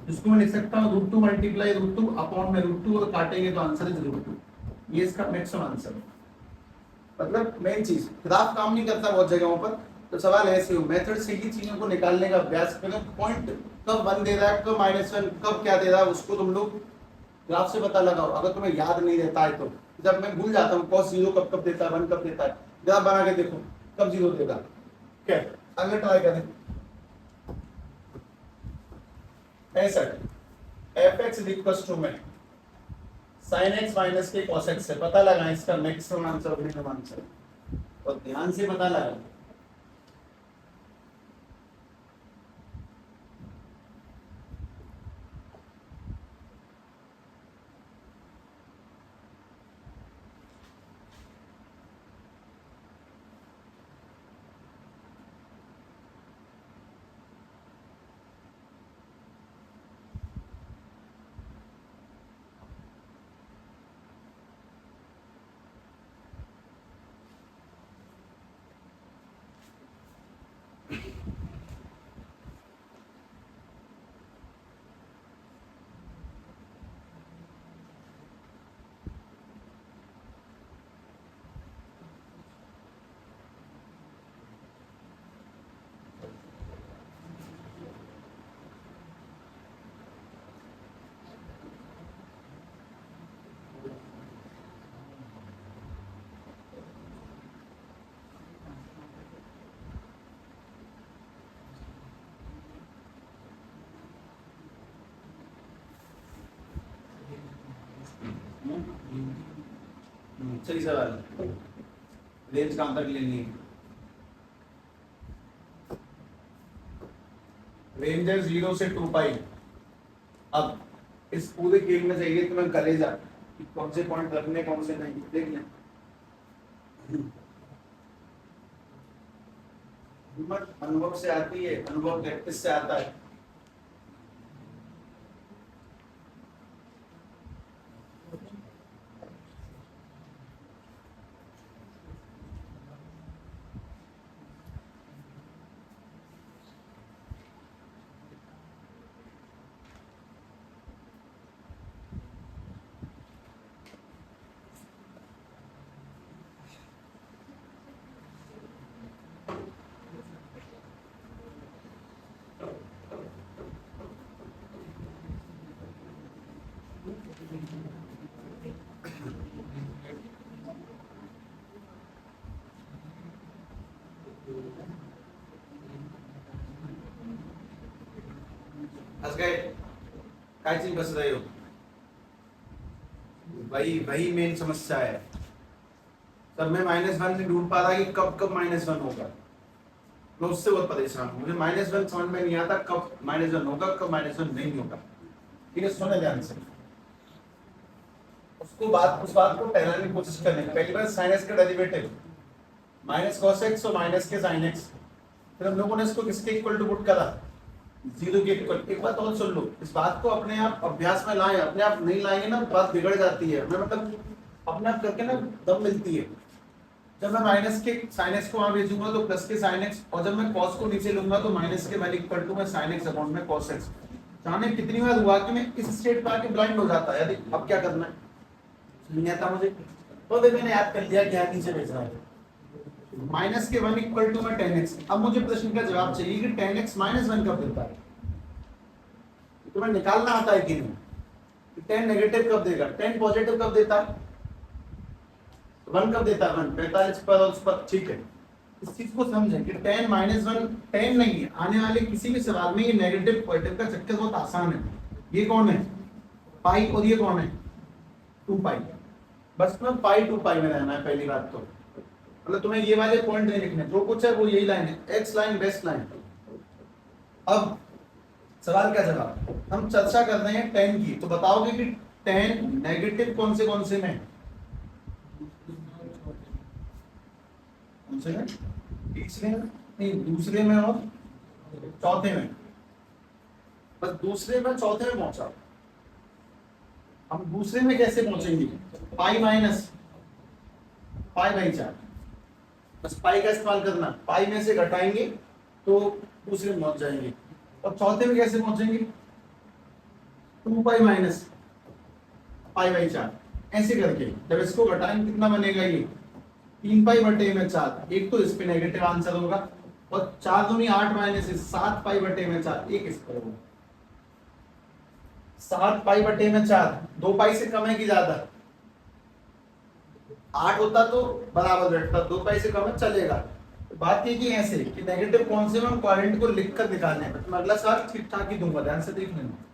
[SPEAKER 1] जिसको मैं लिख सकता हूँ √2 मल्टीप्लाई √2 अपॉन में √2 और काटेंगे तो आंसर इज √2। ये इसका मैक्सिमम आंसर है। मतलब मेन चीज ग्राफ काम नहीं करता बहुत जगहों पर, तो सवाल ऐसे हो मेथड से ही चीजों को निकालने का अभ्यास करो। पॉइंट कब 1 दे रहा है, कब -1, कब क्या दे रहा है, उसको तुम लोग ग्राफ से पता लगाओ। अगर तुम्हें याद नहीं रहता है तो, जब मैं भूल जाता हूँ cos 0 कब देता है, 1 कब देता है, ग्राफ बना के देखो कब 0 देगा। क्या अगर ट्राई करें 65 fx इक्वल्स टू में sin x माइनस के cos x से पता लगाएं इसका मैक्सिमम आंसर और मिनिमम आंसर, और ध्यान से पता लगाएं। सही सवाल। रेंज कहां तक लेनी है? रेंज है 0 से 2 पाई। अब इस पूरे गेम में चाहिए तुम्हें कलेजा कि कौन से पॉइंट रखने कौन से नहीं, देख लें। हिम्मत अनुभव से आती है, अनुभव प्रैक्टिस से आता है। फंस गए? क्या चीज बस रहे हो? वही मेन समस्या है। तब मैं -1 नहीं ढूंढ पा रहा कि कब -1 होगा। मैं उससे बहुत परेशान हूँ। मुझे -1 समझ में नहीं आता कब -1 होगा, कब -1 नहीं होगा। ठीक है, सुने ध्यान से। उस बात को टहलाने की कोशिश करने की। पहली बार sin x का डेरिवेटिव माइनस cos x और माइनस के sin x, फिर हम लोगों ने इसको किसके इक्वल टू पुट करा, 0 के इक्वल। एक बात और सुन लो, इस बात को अपने आप अभ्यास में लाएं, अपने आप नहीं लाएंगे ना बात बिगड़ जाती है। हमें मतलब अपने आप करके ना दम मिलती है। जब मैं माइनस के sin x को वहां भेजूंगा तो प्लस के sin x, और जब मैं cos को नीचे लूंगा तो माइनस के वैल्यू इक्वल टू मैं sin x अपॉन में cos x। जाने कितनी बार हुआ कि मैं इस स्टेट पे आके ब्लाइंड हो जाता है, यदि अब क्या करना है नहीं आता मुझे, तो फिर मैंने याद कर लिया क्या नीचे भेज रहा है। माइनस के 1 इक्वल टू में 10x। अब मुझे प्रश्न का जवाब चाहिए कि 10x -1 कब देता है, तो मैं निकालना आता है कि नहीं। 10 नेगेटिव कब देगा, 10 पॉजिटिव कब देता है, 1 कब देता है, 1 45 पर और उस पर। ठीक है, इस चीज को समझें कि 10 -1 10 नहीं है। आने वाले किसी भी सवाल में ये नेगेटिव पॉजिटिव का चक्कर बहुत आसान है। ये कौन है, पाई, और ये कौन है, 2 पाई। बस में पाई 2 पाई में रहना है पहली बात तो। मतलब तुम्हें ये वाले पॉइंट नहीं लिखने, जो कुछ है वो यही लाइन है, एक्स लाइन बेस्ट लाइन। अब सवाल का जवाब हम चर्चा कर रहे हैं 10 की, तो बताओगे कि 10 नेगेटिव कौन से में, कौन से में, तीसरे में नहीं, दूसरे में और चौथे में। बस दूसरे में चौथे में पहुंचा। हम दूसरे में कैसे पहुंचेंगे, पाई माइनस पाई बाई 4। बस पाई का इस्तेमाल करना, पाई में से घटाएंगे तो दूसरे में पहुंच जाएंगे। और चौथे में कैसे पहुंचेंगे, 2 पाई माइनस पाई बाई 4। ऐसे करके जब इसको घटाएंगे कितना बनेगा, ये 3 पाई बटे में 4। एक तो इस पे नेगेटिव आंसर होगा, और 4 दूनी 8 माइनस 7 पाई बटे में 4, एक इस पर होगा। 7 पाई बटे में 4, 2 पाई से कम है कि ज्यादा, 8 होता तो बराबर बैठता, 2 पाई से कम है चलेगा। तो बात ये कि ऐसे कि नेगेटिव कौन से में हम क्वाड्रेंट को लिखकर निकालने हैं। तो मैं अगला सवाल ठीक ठाक ही दूंगा, ध्यान से देख लेना।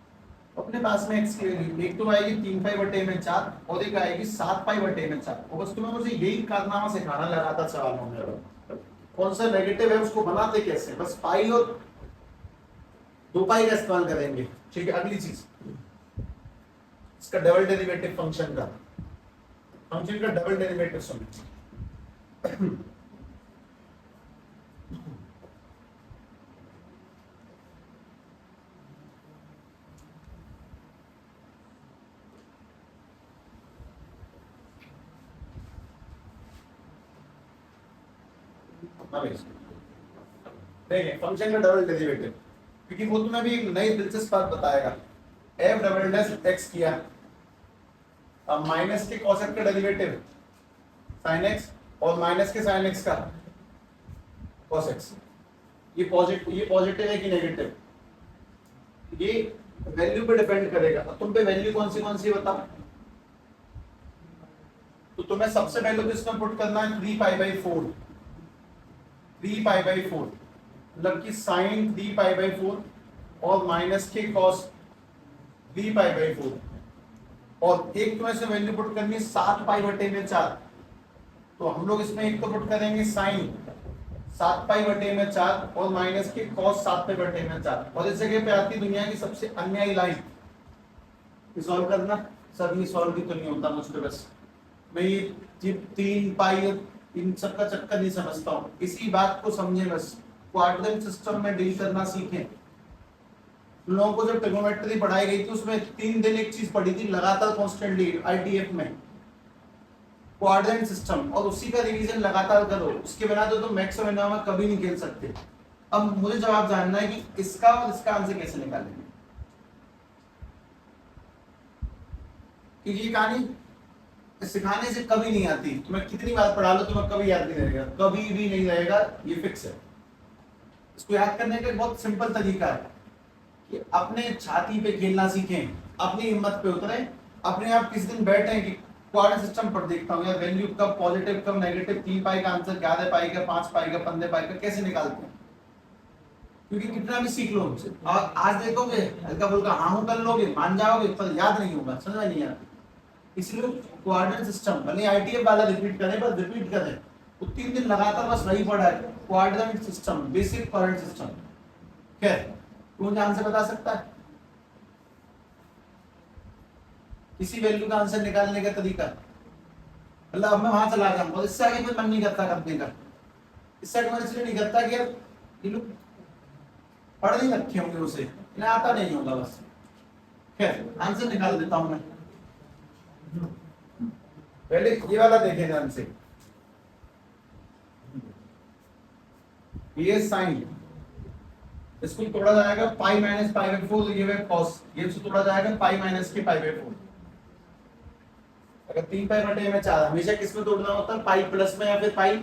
[SPEAKER 1] अपने पास में x की वैल्यू एक तो आएगी 3 पाई बटे में 4 और एक आएगी 7 पाई बटे में 4। और बस तुम्हें मुझे यही कारनामा सिखाना लगातार सवाल होंगे। कौन सा नेगेटिव है उसको बनाते कैसे, बस पाई और 2 पाई का इस्तेमाल करेंगे। ठीक है, अगली चीज इसका डबल डेरिवेटिव फंक्शन का डबल डेरिवेटिव सुनो। देखिए फंक्शन का डबल डेरिवेटिव, क्योंकि वो तुम्हें भी एक नई दिलचस्प बात बताएगा। एफ डबल डैश एक्स किया, अब माइनस के cos x का डेरिवेटिव sin x और माइनस के sin x का cos x। ये पॉजिटिव है कि नेगेटिव, ये वैल्यू पे डिपेंड करेगा। अब तुम पे वैल्यू कौन सी बताओ। तो तुम्हें सबसे पहले तो इसमें पुट करना है 3 पाई बाई 4, 3 पाई बाई 4 मतलब कि साइन 3 पाई बाई 4 और माइनस के cos 3 पाई बाई 4, और एक तुम्हें से वैल्यू पुट करनी है 7 पाई बटे में 4। तो हम लोग इसमें एक तो पुट करेंगे साइन 7 पाई बटे में 4 और माइनस के cos 7 पाई बटे में 4। और इस जगह पे आती दुनिया की सबसे अन्यायी लाइन सॉल्व करना। सर ये सॉल्व भी तो नहीं होता मुझ पे, बस मैं ये 3 पाई और इन सब का चक्कर नहीं समझता हूँ। इसी बात को समझे, बस क्वाड्रेंट सिस्टम में डील करना सीखें। लोगों को जब ट्रिग्नोमेट्री पढ़ाई गई थी उसमें 3 दिन एक चीज पढ़ी थी लगातार कॉन्स्टेंटली आईटीएफ में, क्वाड्रेंट सिस्टम, और उसी का रिवीजन लगातार करो। उसके बिना तो तुम मैक्स और मिनिमम कभी नहीं खेल सकते। अब मुझे जवाब जानना है कि इसका और इसका आंसर कैसे निकालेंगे, क्योंकि ये कहानी सिखाने से कभी नहीं आती। तुम्हें कितनी बार पढ़ा लो तुम्हें कभी याद नहीं रहेगा, कभी भी नहीं रहेगा, ये फिक्स है। इसको याद करने का एक बहुत सिंपल तरीका है कि अपने छाती पे खेलना सीखें, अपनी हिम्मत पे उतरे। अपने आप किसी दिन बैठे कि क्वाड्रेंट सिस्टम पर देखता हूँ यार वैल्यू कब पॉजिटिव कब नेगेटिव, 3 पाई का आंसर क्या है, पाई का 5 पाई का 15 पाई का कैसे निकालते हैं। क्योंकि कितना भी सीख लो उनसे, और आज देखोगे हल्का फुल्का हाँ कर लोगे, मान जाओगे, पर याद नहीं होगा, समझ नहीं आता। इसलिए क्वाड्रेंट सिस्टम भले आईटीएफ वाला रिपीट करें, बस रिपीट करें, तो 3 दिन लगातार बस वही पढ़ा है, coordinate system, basic coordinate system. क्या तू मुझे आंसर बता सकता है? किसी वैल्यू का आंसर निकालने का तरीका? मतलब अब मैं वहां चला जाऊंगा, इससे आगे कोई मन नहीं करता करने का। इससे आगे मैं इसलिए नहीं करता कि यार ये लोग पढ़ नहीं रखे होंगे, उसे इन्हें आता नहीं होगा बस। खैर आंसर निकाल देता हूं मैं। पहले ये वाला देखें ध्यान से, ये साइन, इसको तोड़ा जाएगा पाई माइनस पाई बाई 4, ये है कॉस, ये इसको तोड़ा जाएगा पाई माइनस के पाई बाई 4। अगर 3 पाई बटे में 4 हमेशा किस में तोड़ना होता है? पाई प्लस में या फिर पाई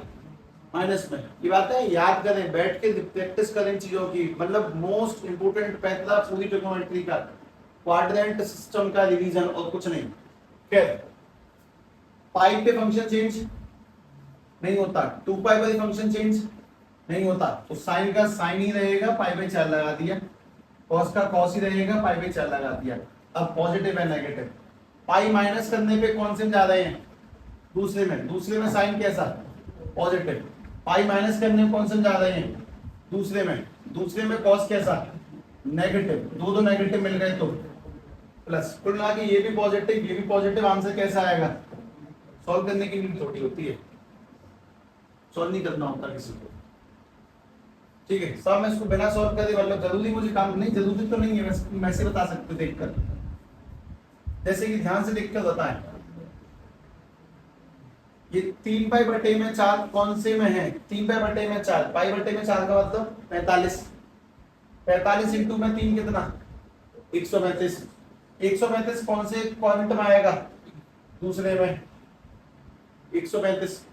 [SPEAKER 1] माइनस में। ये बात है, याद करें, बैठ के प्रैक्टिस करें चीजों की। मतलब मोस्ट इंपोर्टेंट पहला पूरी ट्रिग्नोमेट्री का क्वाड्रेंट सिस्टम का रिवीजन, और कुछ नहीं। फिर पाई पे फंक्शन चेंज नहीं होता, 2 पाई बाई फंक्शन चेंज नहीं होता, तो साइन का साइन ही रहेगा, पाई बाई 4 लगा दिया। कॉस का कॉस ही रहेगा, पाई बाई 4 लगा दिया। अब पॉजिटिव है नेगेटिव, पाई माइनस करने पे कौन से में ज्यादा है? दूसरे में। दूसरे में साइन कैसा? पॉजिटिव। पाई माइनस करने में कौन से में ज्यादा है? दूसरे में। दूसरे में कॉस कैसा? नेगेटिव। दो नेगेटिव मिल गए तो प्लस, कुल मिला के ये भी पॉजिटिव ये भी पॉजिटिव, आंसर कैसा आएगा? सॉल्व करने की नीड थोड़ी होती है, सॉल्व नहीं करना होता किसी को। ठीक है सब, मैं इसको बिना सॉल्व करे, मतलब जरूरी मुझे काम नहीं, जरूरी तो नहीं है, मैं से बता सकते देखकर। जैसे कि ध्यान से देखकर बताएं, ये 3 पाई बटे में 4 कौन से में है? 3 पाई बटे में 4, पाई बटे में 4 का मतलब 45। 45 इंटू में 3 कितना? 135। 135 कौन से क्वाड्रेंट में आएगा? दूसरे में 135।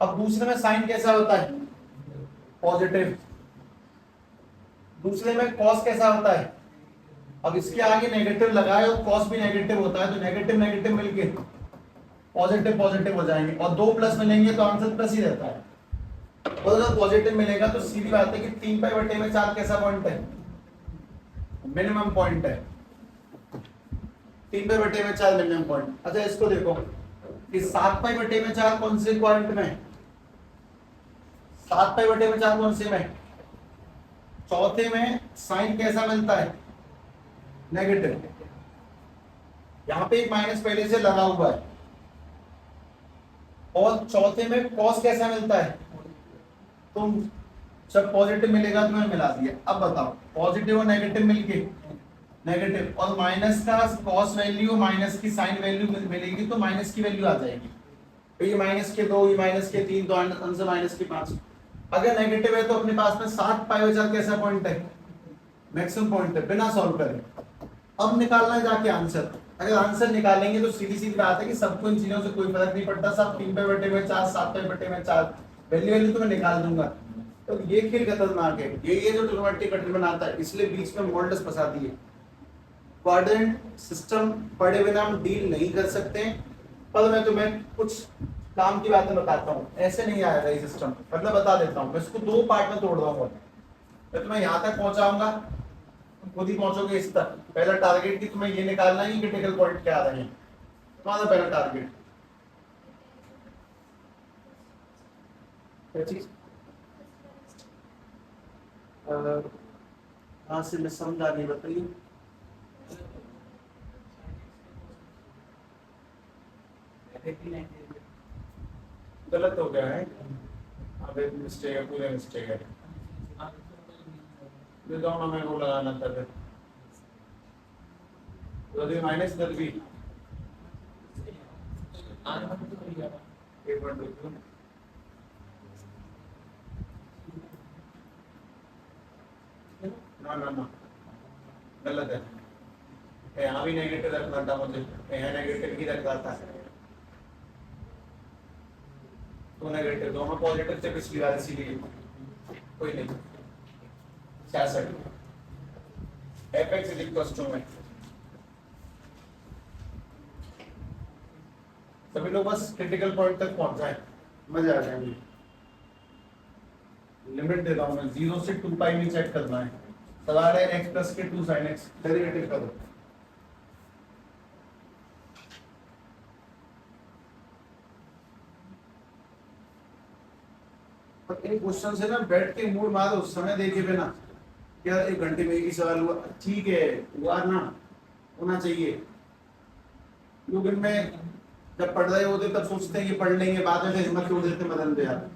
[SPEAKER 1] अब दूसरे में साइन कैसा होता है? पॉजिटिव। दूसरे में कॉस कैसा होता है? अब इसके आगे नेगेटिव लगाए और कॉस भी नेगेटिव होता है, तो नेगेटिव नेगेटिव मिलके पॉजिटिव पॉजिटिव हो जाएंगे, और 2 प्लस मिलेंगे तो आंसर प्लस ही रहता है। और अगर पॉजिटिव मिलेगा तो सीधी बात है कि 3 पाई बटे में 4 कैसा पॉइंट है? मिनिमम पॉइंट है। 3 पाई बटे में 4 मिनिमम पॉइंट। अच्छा इसको देखो, कि 7 पाई बटे में 4 कौन से क्वाड्रेंट में? 7 पाई बटे में 4 कौन से में? चौथे में साइन कैसा मिलता है? नेगेटिव। यहां पे एक माइनस पहले से लगा हुआ है, और चौथे में कॉस कैसा मिलता है? तुम जब पॉजिटिव मिलेगा तो मैंने मिला दिया। अब बताओ, पॉजिटिव और नेगेटिव मिलके नेगेटिव, और माइनस का कॉस वैल्यू माइनस की साइन वैल्यू मिलेगी, तो माइनस की वैल्यू आ जाएगी। तो ये माइनस के 2, ये माइनस के 3, तो आंसर माइनस के 5। अगर नेगेटिव है तो अपने पास में 7 पाई बचा कैसा पॉइंट है? मैक्सिमम पॉइंट है, बिना सॉल्व करे। अब निकालना है जाके आंसर। अगर आंसर निकालेंगे तो सीधी सीधी बात है कि सबको इन चीजों से कोई फर्क नहीं पड़ता, सब 3 पाई बटे में 4, 7 पाई बटे में 4, वैल्यू तो मैं निकाल दूंगा। तो ये खेल खतरनाक है, ये जो ट्रिग्नोमेट्री कटर बनाता है, इसलिए बीच में मॉडल्स फंसा दिए। क्वाड्रेंट सिस्टम पढ़े बिना हम डील नहीं कर सकते, पर मैं तुम्हें कुछ काम की बातें बताता हूँ। ऐसे नहीं आएगा ये सिस्टम, मतलब बता देता हूँ। मैं इसको 2 पार्ट में तोड़ रहा हूँ। मैं तुम्हें यहाँ तक पहुंचाऊंगा, खुद ही पहुंचोगे इस तक। पहला टारगेट की तुम्हें ये निकालना है कि क्रिटिकल पॉइंट क्या आ रहे हैं, तुम्हारा पहला टारगेट। क्या चीज? कहाँ से मैं समझा नहीं, बताइए। गलत हो गया है, अब एक मिस्टेक है, पूरे मिस्टेक है। दोनों में वो लगाना था फिर, तो माइनस इधर भी एक मिनट रुको। ना ना ना गलत है, यहाँ भी नेगेटिव रखना था मुझे, यहाँ नेगेटिव ही रखना था, तो नेगेटिव दोनों पॉजिटिव थे पिछली बार, इसीलिए कोई नहीं। 66 fx इज इक्वल टू में सभी लोग बस क्रिटिकल पॉइंट तक पहुंच जाए, मजा आ जाएंगे। लिमिट देता हूं मैं, 0 से 2 पाई में चेक करना है। सवाल है x प्लस के 2 sin x, डेरिवेटिव करो। और इन क्वेश्चन से ना बैठ के मूड मारो उस समय देखे बिना क्या 1 घंटे में एक ही सवाल हुआ, ठीक है हुआ ना, होना चाहिए। लोग इनमें जब पढ़ रहे होते तब सोचते हैं कि पढ़ लेंगे, बाद में फिर हिम्मत छोड़ देते बदल दे यार,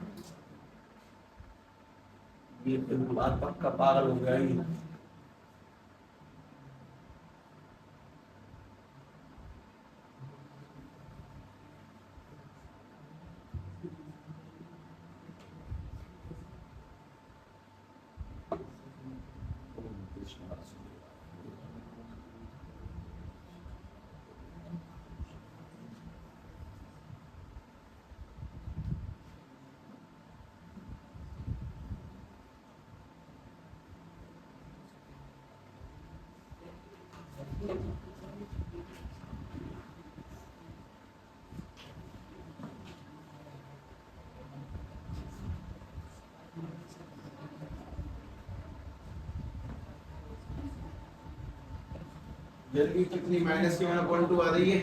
[SPEAKER 1] ये तो बात पक्का पागल हो गया ये। जल्दी कितनी माइनस की 1/2 आ रही है,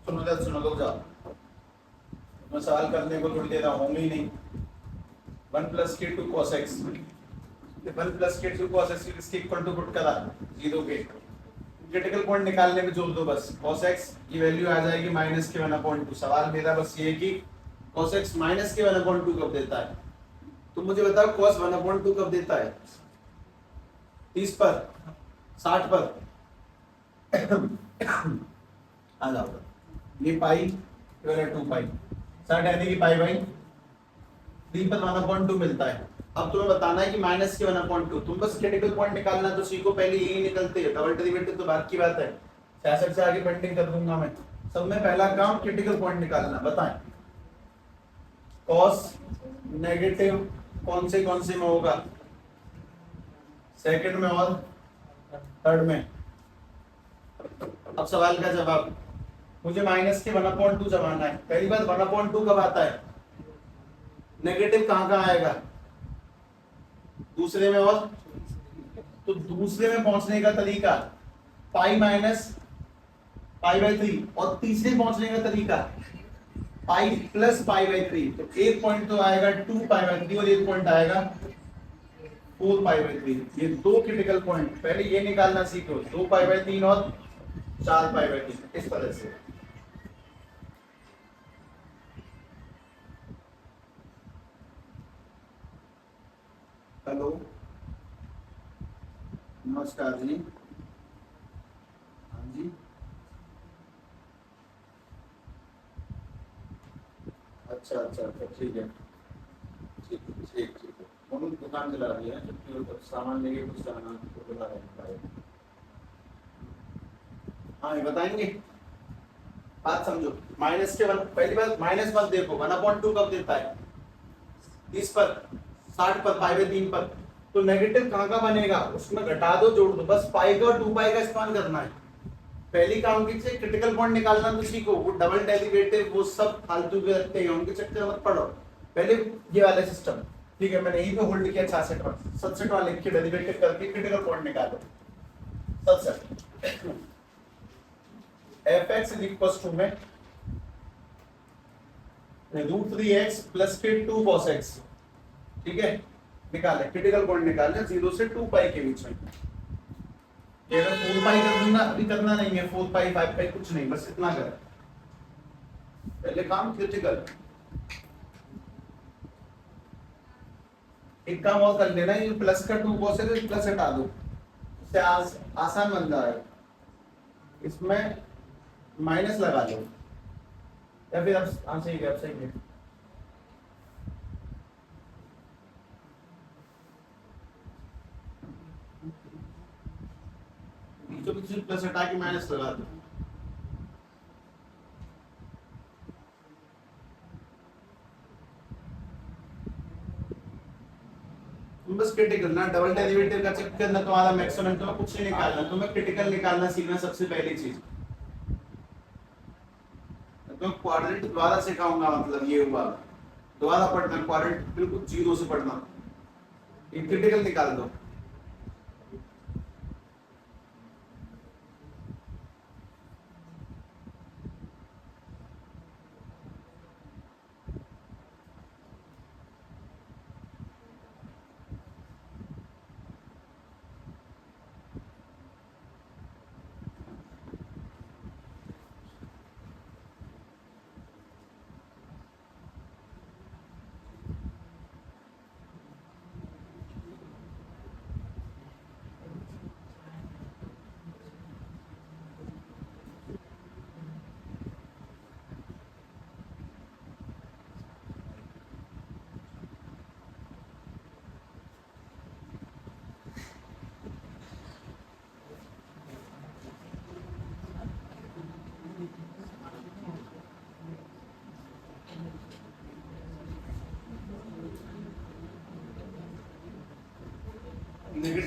[SPEAKER 1] सुनो लोग जाओ, मैं सवाल करने को थोड़ी देर होंगे ही नहीं। 1 + k2 cos x, 1 + k2 cos x इसके इक्वल टू पुट करा 0 के क्रिटिकल पॉइंट निकालने में जोड़ दो बस। cos x की वैल्यू आ जाएगी -k1/2। सवाल मेरा बस ये है कि cos x -k1/2 कब देता है, तो मुझे बताओ cos 1/2 कब देता है, 30 पर, 60 पर आ जाओ, ये पाई 2 पाई 60 यानी कि पाई बाई 3 पर 1/2 मिलता है। अब तुम्हें बताना है कि -k1/2, तुम बस क्रिटिकल पॉइंट निकालना तो सीखो, पहले यही निकलते हैं, डबल डेरिवेटिव तो बात की बात है, 66 से आगे पेंडिंग कर दूंगा मैं। सब में पहला काम क्रिटिकल पॉइंट निकालना। बताएं cos नेगेटिव कौन से में होगा, सेकंड में और थर्ड में। अब सवाल का जवाब, मुझे -k1/2 जमाना है। पहली बात 1/2 कब आता है, नेगेटिव कहाँ आएगा, दूसरे में, और तो दूसरे में पहुंचने का तरीका पाई माइनस पाई/3, और तीसरे पहुंचने का तरीका पाई प्लस पाई/3। तो एक पॉइंट तो आएगा 2 पाई/3 और एक पॉइंट आएगा 4 पाई/3। ये दो क्रिटिकल पॉइंट पहले ये निकालना सीखो, 2 पाई/3 और 4 पाई/3, इस तरह से। हेलो नमस्कार जी, हाँ जी, अच्छा, ठीक है, ठीक है। हम दुकान चला रही है, छुट्टी हो तो सामान लेके कुछ सामान को बुला रहे हैं। हाँ ये बताएंगे, बात समझो। -k1, पहली बात माइनस मत देखो, 1/2 कब देता है, 30 पर, 60 पर, पाई/3 पर। तो नेगेटिव कहाँ बनेगा, उसमें घटा दो जोड़ दो, बस पाई का और 2 पाई का इस्तेमाल करना है। पहली काम की से क्रिटिकल पॉइंट निकालना तो सीखो, वो डबल डेरिवेटिव वो सब फालतू के रखते हैं, उनके चक्कर मत पड़ो। पहले ये वाला सिस्टम, ठीक है, मैंने यहीं पे होल्ड किया 66 पर, 67 वाले के डेरिवेटिव करके क्रिटिकल पॉइंट निकालो। 67 fx = में √3x + फिर 2 cos x, ठीक है, निकाले क्रिटिकल पॉइंट निकालने 0 से 2 पाई के बीच में। ये अगर 4 पाई कर दूंगा, अभी करना नहीं है 4 पाई 5 पाई कुछ नहीं, बस इतना कर, पहले काम क्रिटिकल। एक काम और कर लेना, ये प्लस का 2 cos x प्लस हटा दो, इससे आसान बन जाएगा, इसमें माइनस लगा लो, या फिर अब सही है, अब सही है। बीचों बीच प्लस हटा के माइनस लगा दो। तुम बस क्रिटिकल ना, डबल डेरिवेटिव का चेक करना, तुम्हारा मैक्सिमम, तुम्हें कुछ नहीं निकालना, तुम्हें क्रिटिकल निकालना सीखना सबसे पहली चीज। तो क्वाड्रेंट दोबारा सिखाऊंगा, मतलब ये हुआ दोबारा पढ़ना, क्वाड्रेंट बिल्कुल 0 से पढ़ना, एक क्रिटिकल निकाल दो।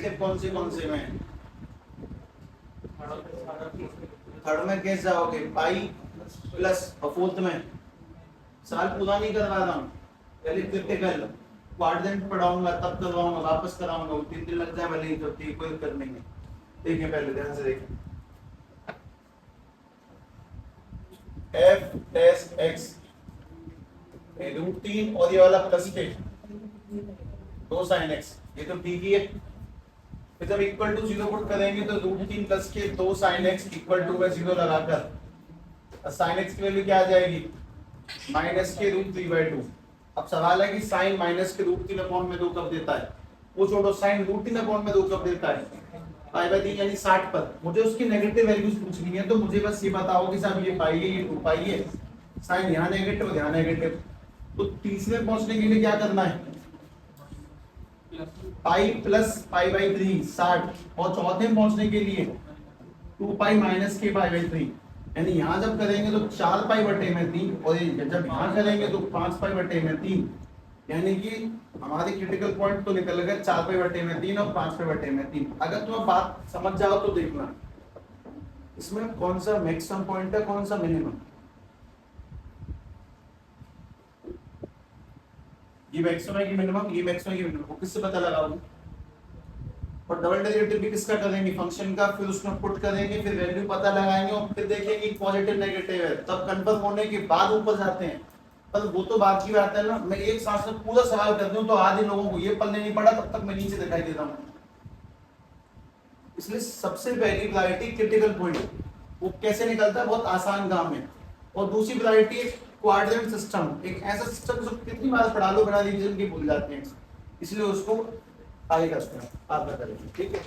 [SPEAKER 1] नेगेटिव कौन से में? थर्ड में कैसे जाओगे? पाई प्लस, और फोर्थ में साल पूरा नहीं करवा रहा हूँ, पहले क्रिटिकल क्वाड्रेंट पढ़ाऊंगा तब करवाऊंगा, वापस कराऊंगा, 3 दिन लग जाए भले ही, तो ठीक कोई दिक्कत नहीं है। देखिए पहले ध्यान से देखिए, f डैश x √3 और ये वाला प्लस के 2 sin x, ये तो ठीक ही है। फिर जब इक्वल टू 0 पुट करेंगे तो √3 प्लस के 2 sin x इक्वल टू में 0 लगाकर sin x की वैल्यू क्या आ जाएगी? माइनस के √3/2। अब सवाल है कि साइन माइनस के √3 अपॉन में 2 कब देता है? वो छोड़ो, साइन √3 अपॉन में 2 कब देता है? पाई/3 यानी 60 पर। मुझे उसकी नेगेटिव वैल्यूज पूछनी है, तो मुझे बस ये बताओ कि साहब ये पाई है, ये 2 पाई है, साइन यहाँ नेगेटिव यहाँ नेगेटिव, तो तीसरे पहुंचने के लिए क्या करना है? पाई प्लस पाई/3 60, और चौथे में पहुंचने के लिए 2 पाई माइनस के पाई/3, यानी यहाँ जब करेंगे तो 4 पाई बटे में 3, और जब यहाँ करेंगे तो 5 पाई बटे में 3, यानी कि हमारे क्रिटिकल पॉइंट तो निकल गए 4 पाई बटे में 3 और 5 पाई बटे में 3। अगर तुम्हें बात समझ जाओ तो देखना इसमें कौन सा मैक्सिमम पॉइंट है, कौन सा मिनिमम। ये मैक्सिमम है कि मिनिमम? ये मैक्सिमम है कि मिनिमम, वो किससे पता लगाओगे? और डबल डेरिवेटिव भी किसका करेंगे? फंक्शन का, फिर उसमें पुट करेंगे, फिर वैल्यू पता लगाएंगे और फिर देखेंगे पॉजिटिव नेगेटिव है, तब कंफर्म होने के बाद ऊपर जाते हैं। पर वो तो बात की बात है ना, मैं एक सांस में पूरा सवाल कर दूं तो आधे लोगों को ये पढ़ने नहीं पड़ा, तब तक मैं नीचे दिखाई देता हूँ। इसलिए सबसे पहली प्रायोरिटी क्रिटिकल पॉइंट, वो कैसे निकलता है? बहुत आसान काम है। और दूसरी प्रायोरिटी क्वाड्रेंट सिस्टम, एक ऐसा सिस्टम जो कितनी बार पढ़ा लो बिना रिवीजन के भूल जाते हैं, इसलिए उसको आगे करते हैं, आप करेंगे, ठीक है।